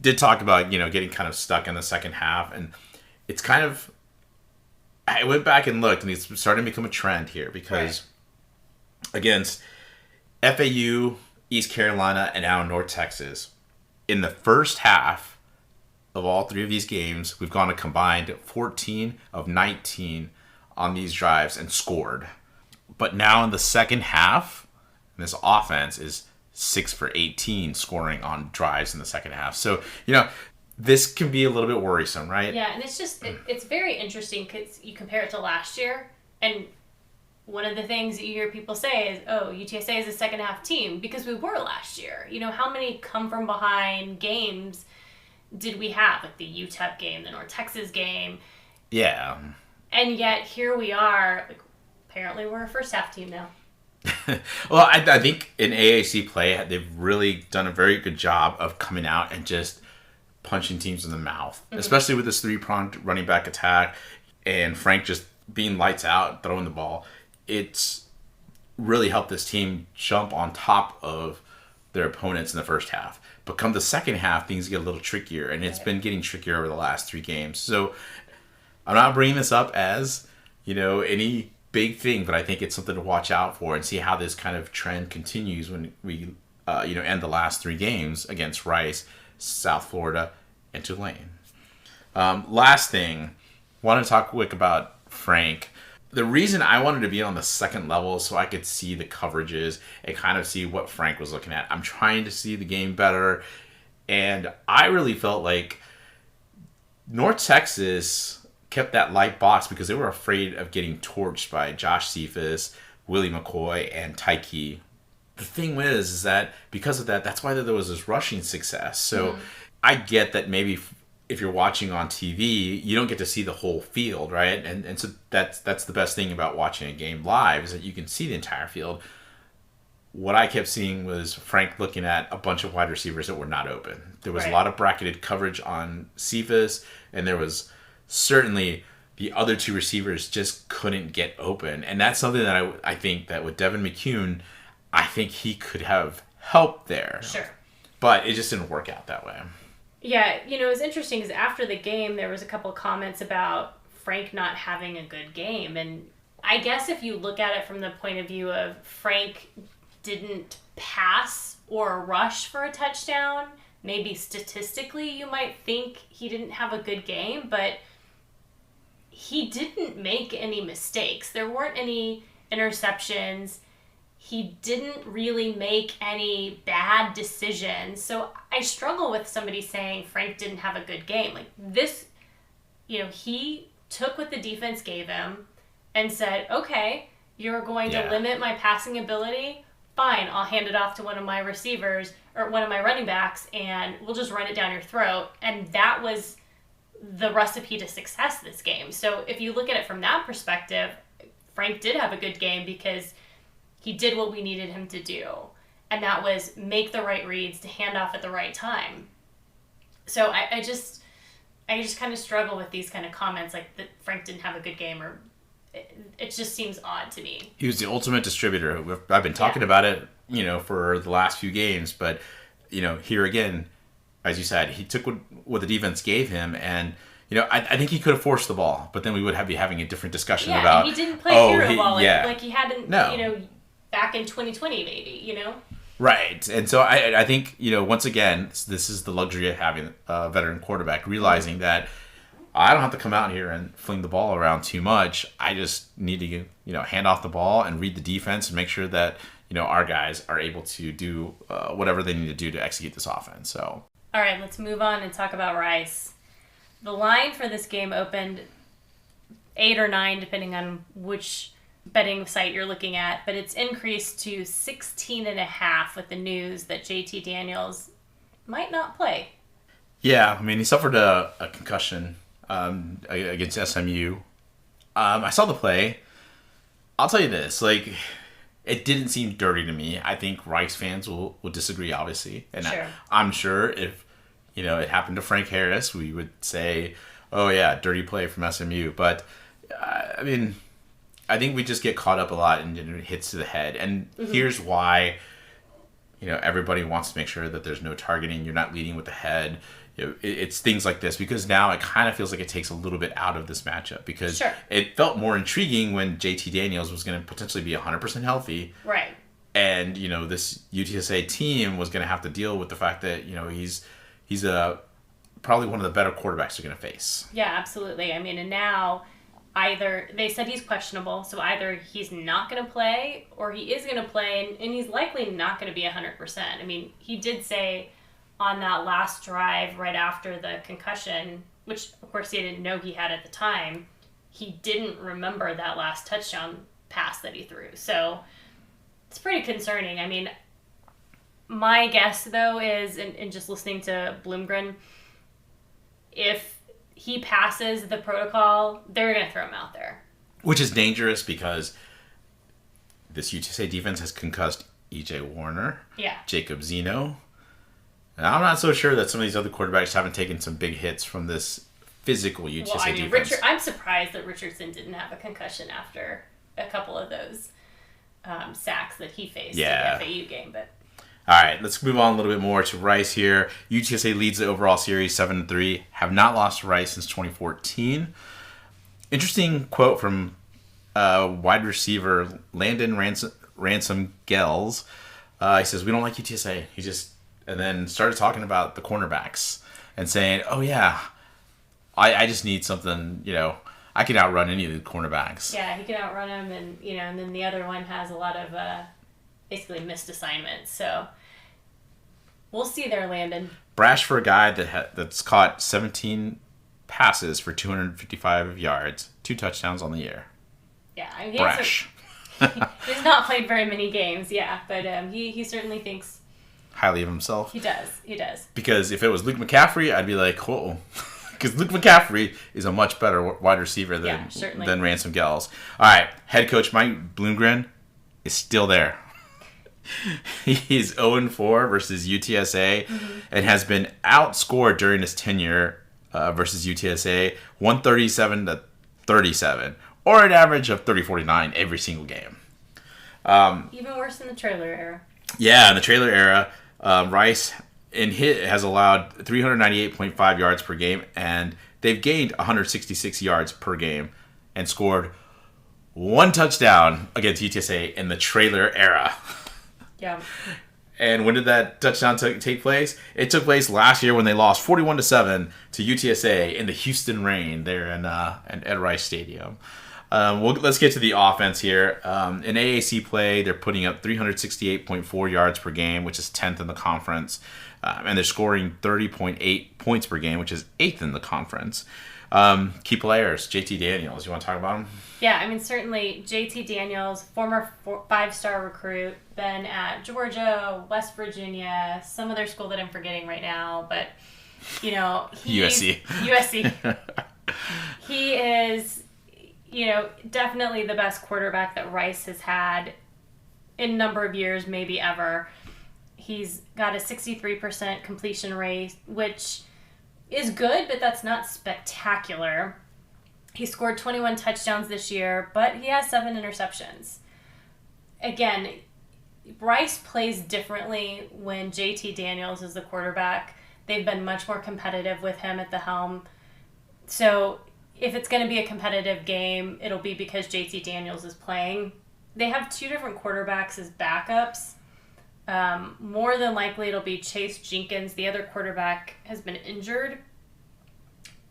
Did talk about, getting kind of stuck in the second half. And it's kind of... I went back and looked, and it's starting to become a trend here because against FAU, East Carolina, and now North Texas, in the first half of all 3 of these games, we've gone a combined 14 of 19 on these drives and scored. But now in the second half, this offense is 6 for 18 scoring on drives in the second half. So, this can be a little bit worrisome, right? Yeah, and it's just, it's very interesting because you compare it to last year, and one of the things that you hear people say is, UTSA is a second half team, because we were last year. How many come from behind games did we have? Like the UTEP game, the North Texas game. Yeah. And yet here we are, like, apparently we're a first half team now. Well, I think in AAC play, they've really done a very good job of coming out and just punching teams in the mouth, especially with this 3-pronged running back attack and Frank just being lights out, throwing the ball. It's really helped this team jump on top of their opponents in the first half. But come the second half, things get a little trickier, and it's been getting trickier over the last 3 games. So I'm not bringing this up as, any big thing, but I think it's something to watch out for and see how this kind of trend continues when we, end the last 3 games against Rice, South Florida, and Tulane. Last thing, want to talk quick about Frank. The reason I wanted to be on the second level so I could see the coverages and kind of see what Frank was looking at. I'm trying to see the game better, and I really felt like North Texas kept that light box because they were afraid of getting torched by Josh Cephas, Willie McCoy, and Tyke. The thing is that because of that, that's why there was this rushing success. So I get that maybe if you're watching on TV, you don't get to see the whole field, right? And so that's the best thing about watching a game live is that you can see the entire field. What I kept seeing was Frank looking at a bunch of wide receivers that were not open. There was a lot of bracketed coverage on Cephas, and there was certainly the other two receivers just couldn't get open. And that's something that I think that with Devin McCune, I think he could have helped there. Sure. But it just didn't work out that way. Yeah, it was interesting because after the game, there was a couple comments about Frank not having a good game. And I guess if you look at it from the point of view of Frank didn't pass or rush for a touchdown, maybe statistically you might think he didn't have a good game, but he didn't make any mistakes. There weren't any interceptions. He didn't really make any bad decisions. So I struggle with somebody saying Frank didn't have a good game. Like this, he took what the defense gave him and said, okay, you're going to limit my passing ability. Fine, I'll hand it off to one of my receivers or one of my running backs and we'll just run it down your throat. And that was the recipe to success this game. So if you look at it from that perspective, Frank did have a good game because he did what we needed him to do. And that was make the right reads to hand off at the right time. So I just kind of struggle with these kind of comments like that Frank didn't have a good game, or it just seems odd to me. He was the ultimate distributor. I've been talking about it, for the last few games, but here again, as you said, he took what the defense gave him, and I think he could have forced the ball, but then we would be having a different discussion about. Yeah, he didn't play hero ball like he hadn't, back in 2020 maybe, Right, and so I think once again, this is the luxury of having a veteran quarterback, realizing that I don't have to come out here and fling the ball around too much. I just need to hand off the ball and read the defense and make sure that our guys are able to do whatever they need to do to execute this offense. So. All right, let's move on and talk about Rice. The line for this game opened 8 or 9, depending on which betting site you're looking at, but it's increased to 16.5 with the news that JT Daniels might not play. Yeah, I mean, he suffered a concussion against SMU. I saw the play. I'll tell you this, it didn't seem dirty to me. I think Rice fans will disagree, obviously. And sure. I'm sure if, it happened to Frank Harris, we would say, oh yeah, dirty play from SMU. But, I think we just get caught up a lot in hits to the head. And here's why, everybody wants to make sure that there's no targeting. You're not leading with the head. It's things like this, because now it kind of feels like it takes a little bit out of this matchup, because it felt more intriguing when JT Daniels was going to potentially be 100% healthy. Right. And, this UTSA team was going to have to deal with the fact that, he's probably one of the better quarterbacks they're going to face. Yeah, absolutely. And now either they said he's questionable, so either he's not going to play or he is going to play, and he's likely not going to be 100%. He did say on that last drive right after the concussion, which of course he didn't know he had at the time, he didn't remember that last touchdown pass that he threw. So it's pretty concerning. My guess though is, and just listening to Bloomgren, if he passes the protocol, they're going to throw him out there. Which is dangerous because this UTSA defense has concussed E.J. Warner, Jacob Zeno. And I'm not so sure that some of these other quarterbacks haven't taken some big hits from this physical UTSA defense. I'm surprised that Richardson didn't have a concussion after a couple of those sacks that he faced in the FAU game. But all right, let's move on a little bit more to Rice here. UTSA leads the overall series 7-3. Have not lost to Rice since 2014. Interesting quote from wide receiver Landon Ransom Gels. He says, "We don't like UTSA." And then started talking about the cornerbacks and saying, "Oh yeah, I just need something. I can outrun any of the cornerbacks." Yeah, he can outrun them, and and then the other one has a lot of basically missed assignments. So we'll see there, Landon. Brash for a guy that's caught 17 passes for 255 yards, 2 touchdowns on the year. Yeah, Brash. He's not played very many games, but he certainly thinks highly of himself. He does. Because if it was Luke McCaffrey, I'd be like, whoa. Because Luke McCaffrey is a much better wide receiver than Ransom Gels. All right, head coach Mike Bloomgren is still there. He's 0-4 versus UTSA and has been outscored during his tenure versus UTSA 137-37, or an average of 30-49 every single game. Even worse in the trailer era. Yeah, in the trailer era, Rice has allowed 398.5 yards per game, and they've gained 166 yards per game and scored one touchdown against UTSA in the trailer era. Yeah. And when did that touchdown take place? It took place last year when they lost 41-7 to UTSA in the Houston Rain there in at Rice Stadium. Let's get to the offense here. In AAC play, they're putting up 368.4 yards per game, which is 10th in the conference. And they're scoring 30.8 points per game, which is 8th in the conference. Key players, JT Daniels. You want to talk about him? Yeah, I mean, certainly JT Daniels, former 5-star recruit, been at Georgia, West Virginia, some other school that I'm forgetting right now, but, USC. He is, definitely the best quarterback that Rice has had in a number of years, maybe ever. He's got a 63% completion rate, which is good, but that's not spectacular. He scored 21 touchdowns this year, but he has 7 interceptions. Again, Rice plays differently when JT Daniels is the quarterback. They've been much more competitive with him at the helm. So if it's going to be a competitive game, it'll be because JT Daniels is playing. They have 2 different quarterbacks as backups. More than likely, it'll be Chase Jenkins. The other quarterback has been injured.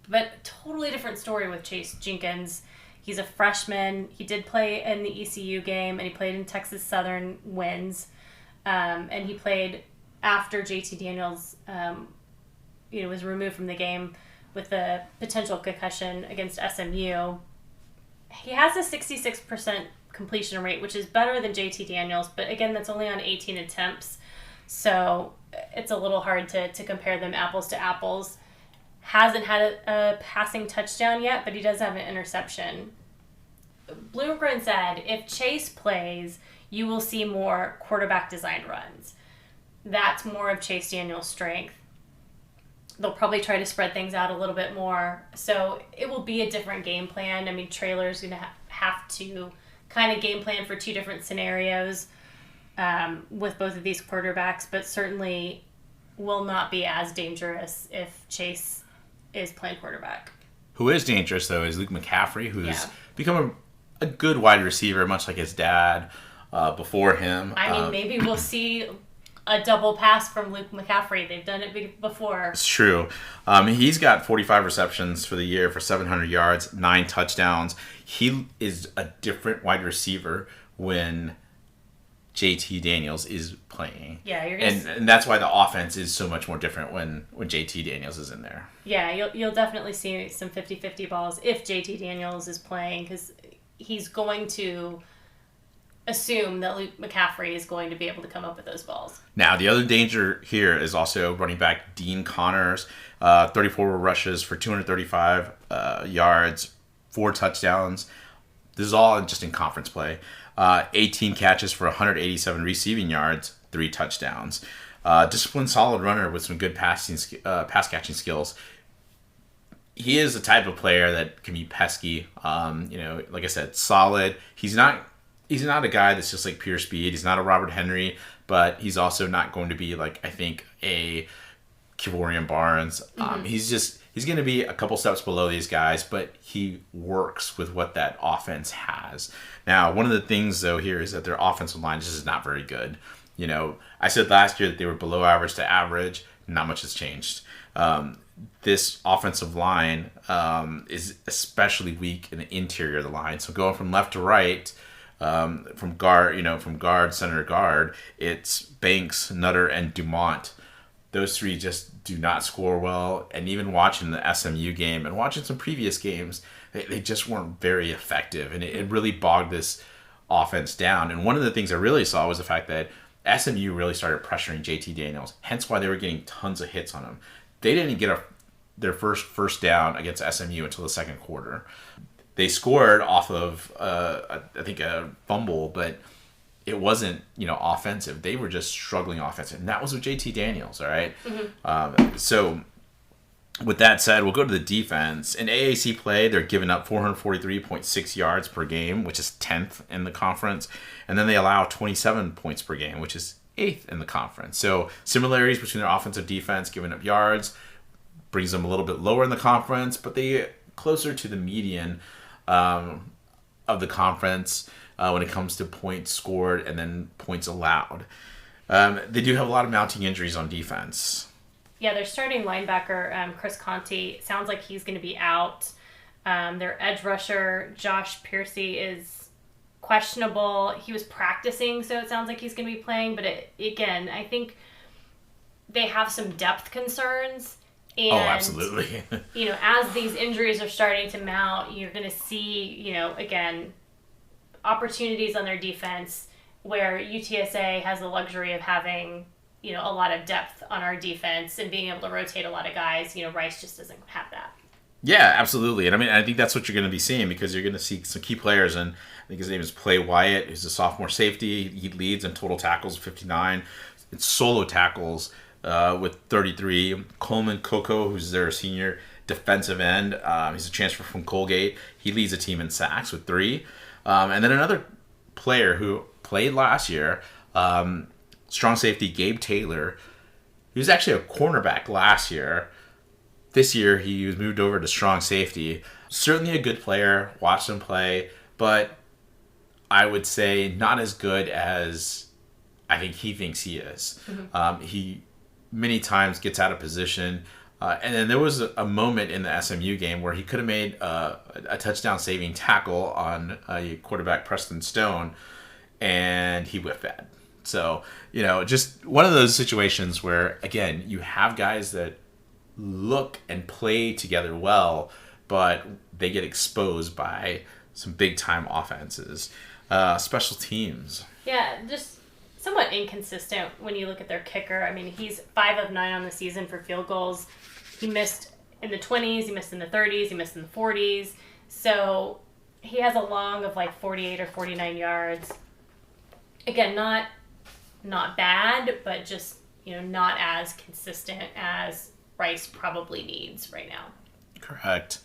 But totally different story with Chase Jenkins. He's a freshman. He did play in the ECU game, and he played in Texas Southern Winds. And he played after JT Daniels was removed from the game with a potential concussion against SMU. He has a 66% completion rate, which is better than JT Daniels, but again, that's only on 18 attempts, so it's a little hard to compare them apples to apples. Hasn't had a passing touchdown yet, but he does have an interception. Bloomgren said, if Chase plays, you will see more quarterback designed runs. That's more of Chase Daniels' strength. They'll probably try to spread things out a little bit more, so it will be a different game plan. I mean, Trailer's going to have to kind of game plan for 2 different scenarios with both of these quarterbacks, but certainly will not be as dangerous if Chase is playing quarterback. Who is dangerous, though, is Luke McCaffrey, who's become a good wide receiver, much like his dad before him. I mean, maybe we'll see a double pass from Luke McCaffrey. They've done it before. It's true. He's got 45 receptions for the year for 700 yards, 9 touchdowns. He is a different wide receiver when JT Daniels is playing. Yeah, and that's why the offense is so much more different when JT Daniels is in there. Yeah, you'll definitely see some 50-50 balls if JT Daniels is playing, because he's going to assume that Luke McCaffrey is going to be able to come up with those balls. Now, the other danger here is also running back Dean Connors, 34 rushes for 235 yards, 4 touchdowns. This is all just in conference play. 18 catches for 187 receiving yards, 3 touchdowns. Disciplined, solid runner with some good pass catching skills. He is the type of player that can be pesky. Like I said, solid. He's not a guy that's just like pure speed. He's not a Robert Henry, but he's also not going to be like, I think, a Kevorian Barnes. He's going to be a couple steps below these guys, but he works with what that offense has. Now, one of the things, though, here is that their offensive line just is not very good. I said last year that they were below average to average. Not much has changed. This offensive line is especially weak in the interior of the line. So going from left to right, from guard, center, guard, it's Banks, Nutter, and Dumont. Those 3 just do not score well. And even watching the SMU game and watching some previous games, they just weren't very effective. And it really bogged this offense down. And one of the things I really saw was the fact that SMU really started pressuring JT Daniels, hence why they were getting tons of hits on him. They didn't get their first down against SMU until the second quarter. They scored off of, I think, a fumble, but it wasn't, offensive. They were just struggling offensive. And that was with JT Daniels, all right? Mm-hmm. So with that said, we'll go to the defense. In AAC play, they're giving up 443.6 yards per game, which is 10th in the conference. And then they allow 27 points per game, which is 8th in the conference. So similarities between their offensive defense, giving up yards, brings them a little bit lower in the conference, but they get closer to the median of the conference when it comes to points scored and then points allowed. They do have a lot of mounting injuries on defense. Yeah, their starting linebacker, Chris Conti, sounds like he's going to be out. Their edge rusher, Josh Piercy, is questionable. He was practicing, so it sounds like he's going to be playing. But again, I think they have some depth concerns. And, absolutely. As these injuries are starting to mount, you're going to see, again, opportunities on their defense where UTSA has the luxury of having, a lot of depth on our defense and being able to rotate a lot of guys. Rice just doesn't have that. Yeah, absolutely. And I think that's what you're going to be seeing, because you're going to see some key players. And I think his name is Play Wyatt, who's a sophomore safety. He leads in total tackles, 59. It's solo tackles with 33. Coleman Coco, who's their senior defensive end. He's a transfer from Colgate. He leads the team in sacks with 3. And then another player who played last year, strong safety Gabe Taylor, he was actually a cornerback last year. This year, he was moved over to strong safety. Certainly a good player. Watched him play, but I would say not as good as I think he thinks he is. Mm-hmm. He many times gets out of position. And then there was a moment in the SMU game where he could have made a touchdown-saving tackle on quarterback Preston Stone, and he whiffed that. So, just one of those situations where, again, you have guys that look and play together well, but they get exposed by some big-time offenses. Special teams. Yeah, just somewhat inconsistent when you look at their kicker. He's 5 of 9 on the season for field goals. He missed in the 20s, he missed in the 30s, he missed in the 40s. So he has a long of 48 or 49 yards. Again, not bad, but just, not as consistent as Rice probably needs right now. Correct.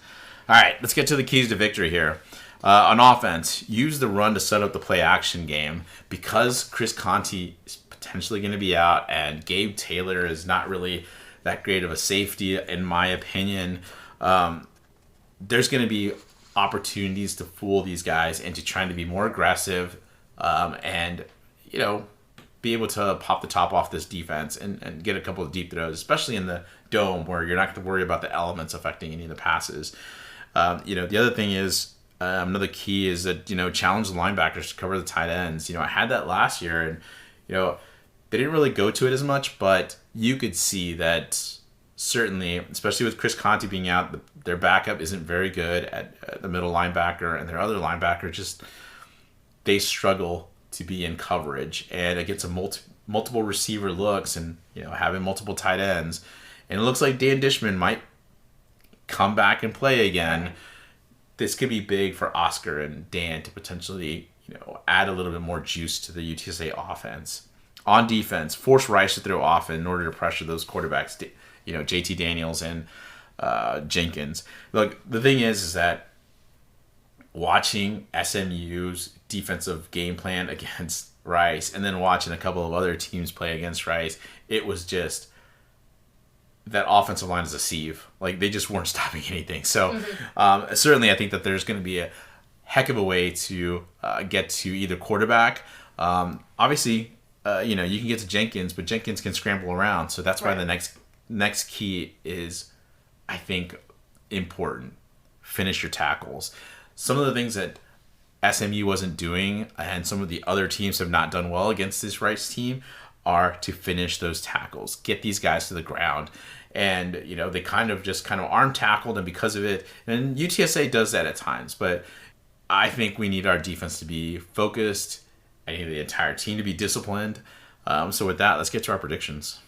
All right, let's get to the keys to victory here. On offense, use the run to set up the play-action game. Because Chris Conti is potentially going to be out and Gabe Taylor is not really that great of a safety, in my opinion, there's going to be opportunities to fool these guys into trying to be more aggressive and, be able to pop the top off this defense and get a couple of deep throws, especially in the dome where you're not going to worry about the elements affecting any of the passes. The other thing is, another key is that, challenge the linebackers to cover the tight ends. I had that last year, and, they didn't really go to it as much, but you could see that certainly, especially with Chris Conti being out, their backup isn't very good at the middle linebacker, and their other linebacker they struggle to be in coverage, and it gets multiple receiver looks and, having multiple tight ends. And it looks like Dan Dishman might come back and play again. This could be big for Oscar and Dan to potentially, add a little bit more juice to the UTSA offense. On defense, force Rice to throw often in order to pressure those quarterbacks, JT Daniels and Jenkins. Look, the thing is that watching SMU's defensive game plan against Rice and then watching a couple of other teams play against Rice, it was just that offensive line is a sieve. They just weren't stopping anything. So certainly I think that there's going to be a heck of a way to get to either quarterback. Obviously, you can get to Jenkins, but Jenkins can scramble around. So that's why the next key is, I think, important. Finish your tackles. Some of the things that SMU wasn't doing and some of the other teams have not done well against this Rice team are to finish those tackles. Get these guys to the ground. And, they kind of arm tackled, and because of it, and UTSA does that at times, but I think we need our defense to be focused. I need the entire team to be disciplined. So with that, let's get to our predictions.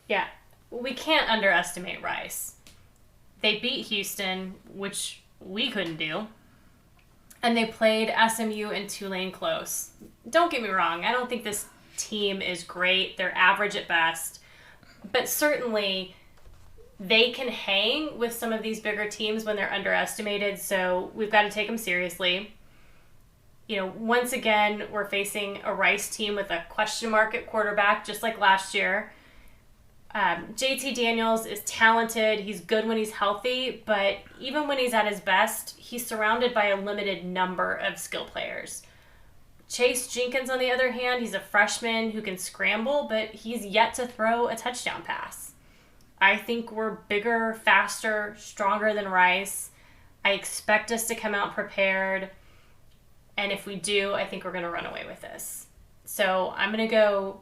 Yeah, we can't underestimate Rice. They beat Houston, which we couldn't do. And they played SMU and Tulane close. Don't get me wrong. I don't think this team is great. They're average at best. But certainly they can hang with some of these bigger teams when they're underestimated. So we've got to take them seriously. You know, once again, we're facing a Rice team with a question mark at quarterback, just like last year. JT Daniels is talented. He's good when he's healthy, but even when he's at his best, he's surrounded by a limited number of skill players. Chase Jenkins, on the other hand, he's a freshman who can scramble, but he's yet to throw a touchdown pass. I think we're bigger, faster, stronger than Rice. I expect us to come out prepared, and if we do, I think we're going to run away with this. So I'm going to go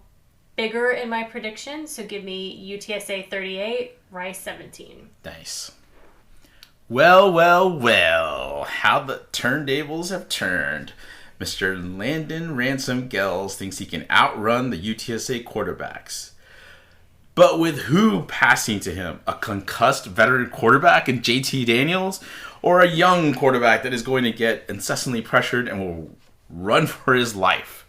bigger in my prediction, so give me UTSA 38, Rice 17. Nice. Well, how the turntables have turned. Mr. Landon Ransom Gels thinks he can outrun the UTSA quarterbacks. But with who passing to him? A concussed veteran quarterback in JT Daniels? Or a young quarterback that is going to get incessantly pressured and will run for his life?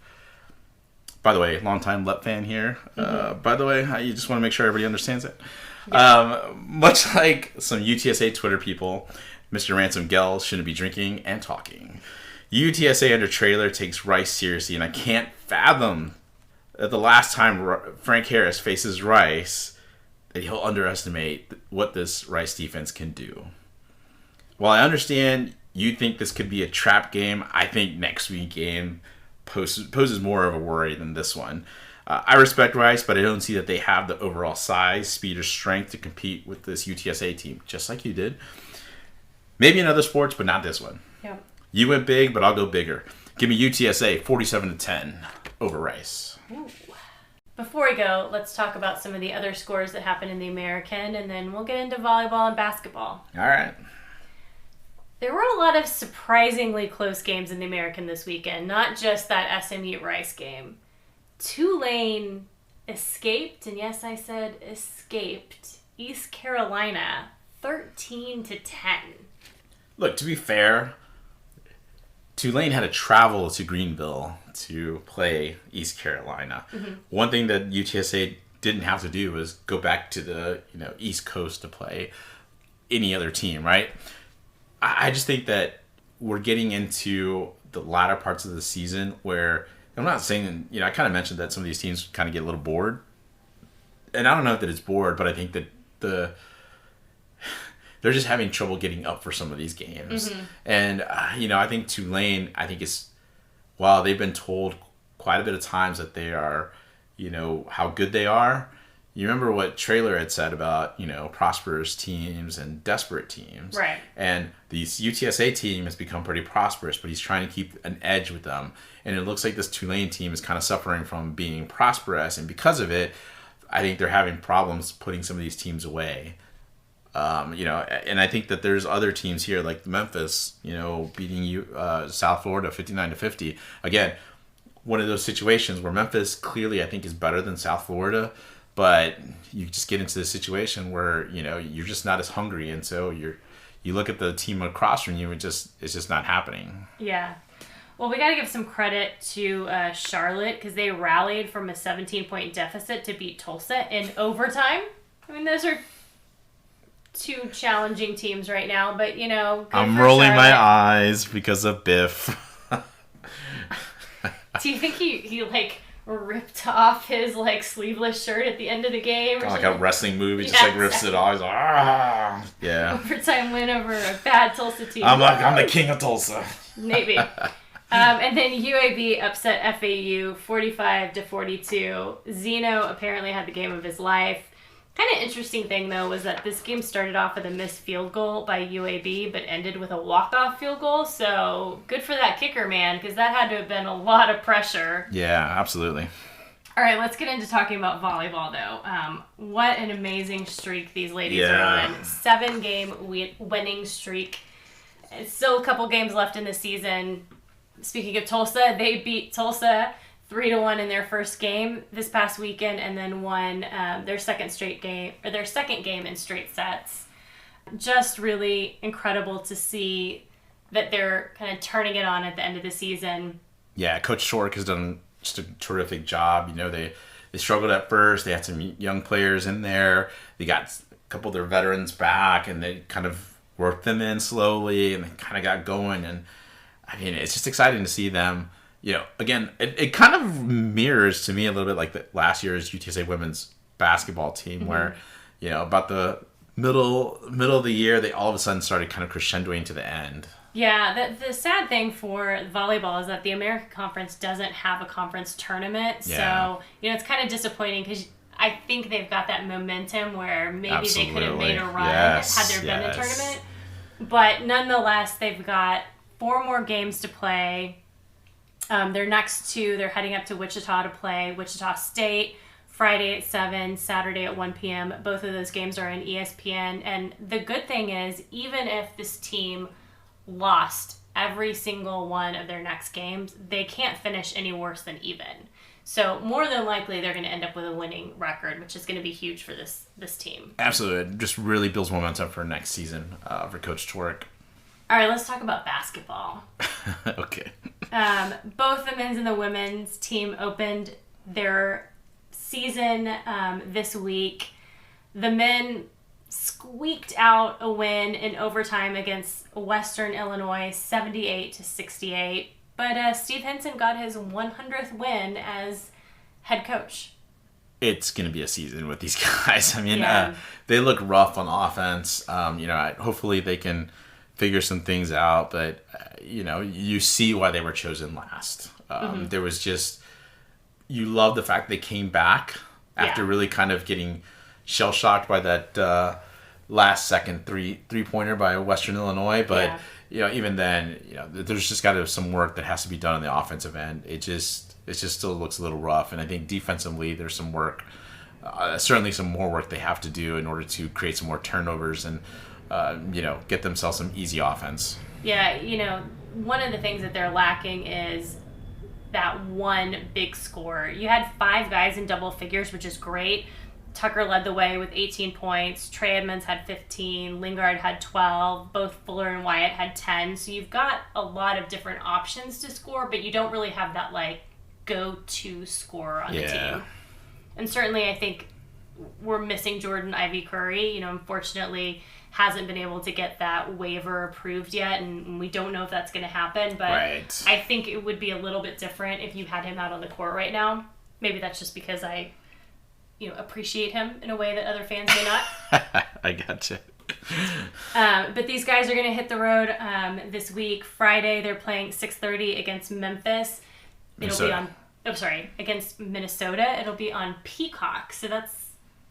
By the way, longtime Lep fan here. By the way, I just want to make sure everybody understands it. Yeah. Much like some UTSA Twitter people, Mr. Ransom Gels shouldn't be drinking and talking. UTSA under Traylor takes Rice seriously, and I can't fathom that the last time Frank Harris faces Rice, that he'll underestimate what this Rice defense can do. While I understand you think this could be a trap game, I think next week's game poses more of a worry than this one. I respect Rice, but I don't see that they have the overall size, speed, or strength to compete with this UTSA team, just like you did. Maybe in other sports, but not this one. Yeah. You went big, but I'll go bigger. Give me UTSA 47-10 over Rice. Ooh. Before we go, let's talk about some of the other scores that happened in the American, and then we'll get into volleyball and basketball. All right. There were a lot of surprisingly close games in the American this weekend, not just that SMU Rice game. Tulane escaped, and yes, I said escaped, East Carolina 13-10. Look, to be fair, Tulane had to travel to Greenville to play East Carolina. Mm-hmm. One thing that UTSA didn't have to do was go back to the East Coast to play any other team, right? I just think that we're getting into the latter parts of the season where I'm not saying, I kind of mentioned that some of these teams kind of get a little bored. And I don't know that it's bored, but I think that they're just having trouble getting up for some of these games. Mm-hmm. And, I think Tulane, while they've been told quite a bit of times that they are, how good they are. You remember what Traylor had said about, prosperous teams and desperate teams. Right. And the UTSA team has become pretty prosperous, but he's trying to keep an edge with them. And it looks like this Tulane team is kind of suffering from being prosperous. And because of it, I think they're having problems putting some of these teams away. And I think that there's other teams here like Memphis, beating South Florida 59-50. Again, one of those situations where Memphis clearly I think is better than South Florida. But you just get into the situation where, you're just not as hungry. And so you look at the team across from you, it's just not happening. Yeah. Well, we got to give some credit to Charlotte because they rallied from a 17-point deficit to beat Tulsa in overtime. I mean, those are two challenging teams right now, but, I'm rolling Charlotte. My eyes because of Biff. Do you think he ripped off his sleeveless shirt at the end of the game? Kind of like a wrestling move. He just rips it off. He's like, ah. Yeah. Overtime win over a bad Tulsa team. I'm the king of Tulsa. Maybe. And then UAB upset FAU 45-42. Zeno apparently had the game of his life. Kind of interesting thing, though, was that this game started off with a missed field goal by UAB, but ended with a walk-off field goal. So good for that kicker, man, because that had to have been a lot of pressure. Yeah, absolutely. All right, let's get into talking about volleyball, though. What an amazing streak these ladies are on. 7-game winning streak. It's still a couple games left in the season. Speaking of Tulsa, they beat Tulsa 3-1 in their first game this past weekend, and then won their second game in straight sets. Just really incredible to see that they're kind of turning it on at the end of the season. Yeah, Coach Shork has done just a terrific job. You know, they struggled at first. They had some young players in there. They got a couple of their veterans back, and they kind of worked them in slowly, and they kind of got going. And I mean, it's just exciting to see them. You know, again, it kind of mirrors to me a little bit like the last year's UTSA women's basketball team, where, you know, about the middle of the year, they all of a sudden started kind of crescendoing to the end. Yeah, the sad thing for volleyball is that the American Conference doesn't have a conference tournament. Yeah. So, you know, it's kind of disappointing because I think they've got that momentum where maybe they could have made a run had there been a tournament. But nonetheless, they've got 4 more games to play. Their next 2, they're heading up to Wichita to play Wichita State Friday at 7, Saturday at 1 p.m. Both of those games are on ESPN. And the good thing is, even if this team lost every single one of their next games, they can't finish any worse than even. So more than likely, they're going to end up with a winning record, which is going to be huge for this team. Absolutely. It just really builds momentum for next season for Coach Twerk. All right, let's talk about basketball. Okay. Both the men's and the women's team opened their season this week. The men squeaked out a win in overtime against Western Illinois, 78-68. But Steve Henson got his 100th win as head coach. It's going to be a season with these guys. I mean, Yeah. They look rough on offense. You know, hopefully they can figure some things out. But, you know, you see why they were chosen last. There was just, you love the fact they came back after really kind of getting shell-shocked by that last second three-pointer by Western Illinois. But, you know, even then, you know, there's just got to be some work that has to be done on the offensive end. It just still looks a little rough. And I think defensively there's some work, certainly some more work they have to do in order to create some more turnovers and, you know, get themselves some easy offense. Yeah, you know, one of the things that they're lacking is that one big score. You had 5 guys in double figures, which is great. Tucker led the way with 18 points. Trey Edmonds had 15. Lingard had 12. Both Fuller and Wyatt had 10. So you've got a lot of different options to score, but you don't really have that, like, go-to scorer on the team. And certainly I think we're missing Jordan Ivy Curry. You know, unfortunately hasn't been able to get that waiver approved yet, and we don't know if that's going to happen. But I think it would be a little bit different if you had him out on the court right now. Maybe that's just because I, you know, appreciate him in a way that other fans may not. I gotcha. But these guys are going to hit the road this week. Friday, they're playing 6:30 against Memphis. It'll be on, against Minnesota. It'll be on Peacock. So that's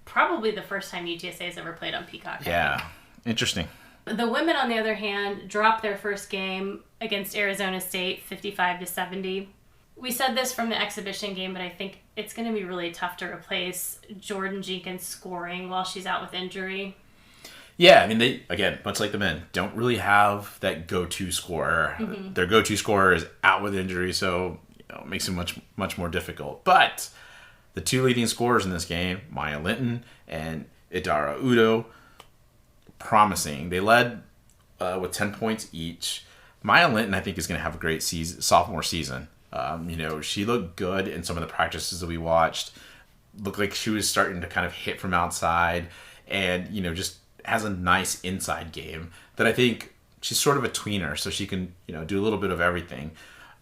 probably the first time UTSA has ever played on Peacock. Yeah. Interesting. The women, on the other hand, dropped their first game against Arizona State, 55-70. We said this from the exhibition game, but I think it's going to be really tough to replace Jordan Jenkins scoring while she's out with injury. Yeah, I mean, they, again, much like the men, don't really have that go-to scorer. Their go-to scorer is out with injury, so it makes it much more difficult. But the 2 leading scorers in this game, Maya Linton and Idara Udo, promising. They led with 10 points each. Maya Linton, I think, is going to have a great sophomore season. You know, she looked good in some of the practices that we watched. Looked like she was starting to kind of hit from outside and, you know, just has a nice inside game that I think she's sort of a tweener, so she can, you know, do a little bit of everything.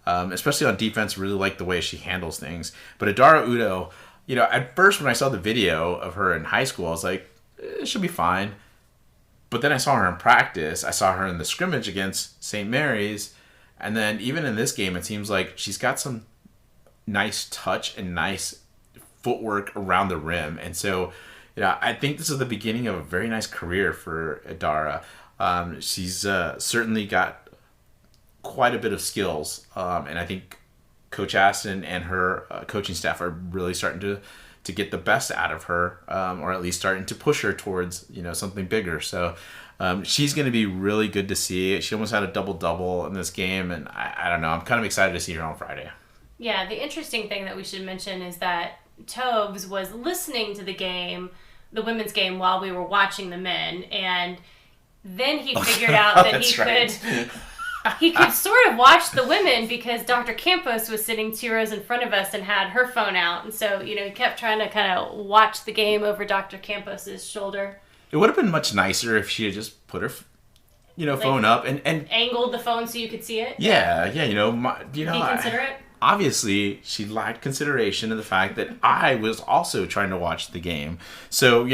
Especially on defense, really like the way she handles things. But Idara Udo, you know, at first when I saw the video of her in high school, I was like, she'll be fine. But then I saw her in practice. I saw her in the scrimmage against St. Mary's. And then even in this game, it seems like she's got some nice touch and nice footwork around the rim. And so, you know, I think this is the beginning of a very nice career for Idara. She's certainly got quite a bit of skills. And I think Coach Aston and her coaching staff are really starting to get the best out of her, or at least starting to push her towards, you know, something bigger. So she's going to be really good to see. She almost had a double-double in this game, and I don't know. I'm kind of excited to see her on Friday. Yeah, the interesting thing that we should mention is that Tobes was listening to the women's game, while we were watching the men, and Then he figured out that he could sort of watch the women because Dr. Campos was sitting 2 rows in front of us and had her phone out. And so, he kept trying to kind of watch the game over Dr. Campos's shoulder. It would have been much nicer if she had just put her, phone up and angled the phone so you could see it. Yeah, be considerate. Obviously, she lacked consideration in the fact that I was also trying to watch the game. So,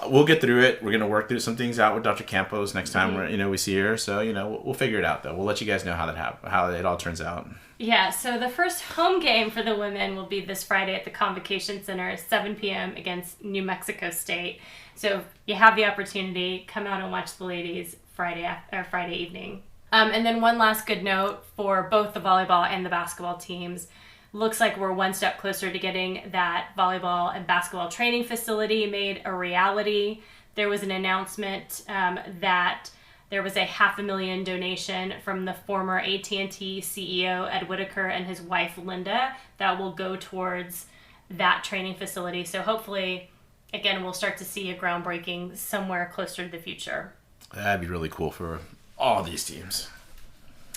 we'll get through it. We're going to work through some things out with Dr. Campos next time we see her. So, we'll figure it out, though. We'll let you guys know how it all turns out. Yeah, so the first home game for the women will be this Friday at the Convocation Center at 7 p.m. against New Mexico State. So if you have the opportunity, come out and watch the ladies Friday evening. And then one last good note for both the volleyball and the basketball teams. Looks like we're one step closer to getting that volleyball and basketball training facility made a reality. There was an announcement that there was a $500,000 donation from the former AT&T CEO Ed Whitaker and his wife Linda that will go towards that training facility. So hopefully, again, we'll start to see a groundbreaking somewhere closer to the future. That'd be really cool for all these teams.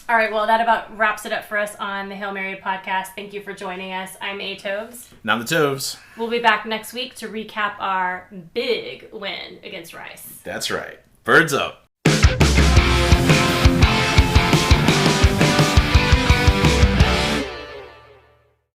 All right, well, that about wraps it up for us on the Hail Mary podcast. Thank you for joining us. I'm A. Toves. And I'm the Toves. We'll be back next week to recap our big win against Rice. That's right. Birds up.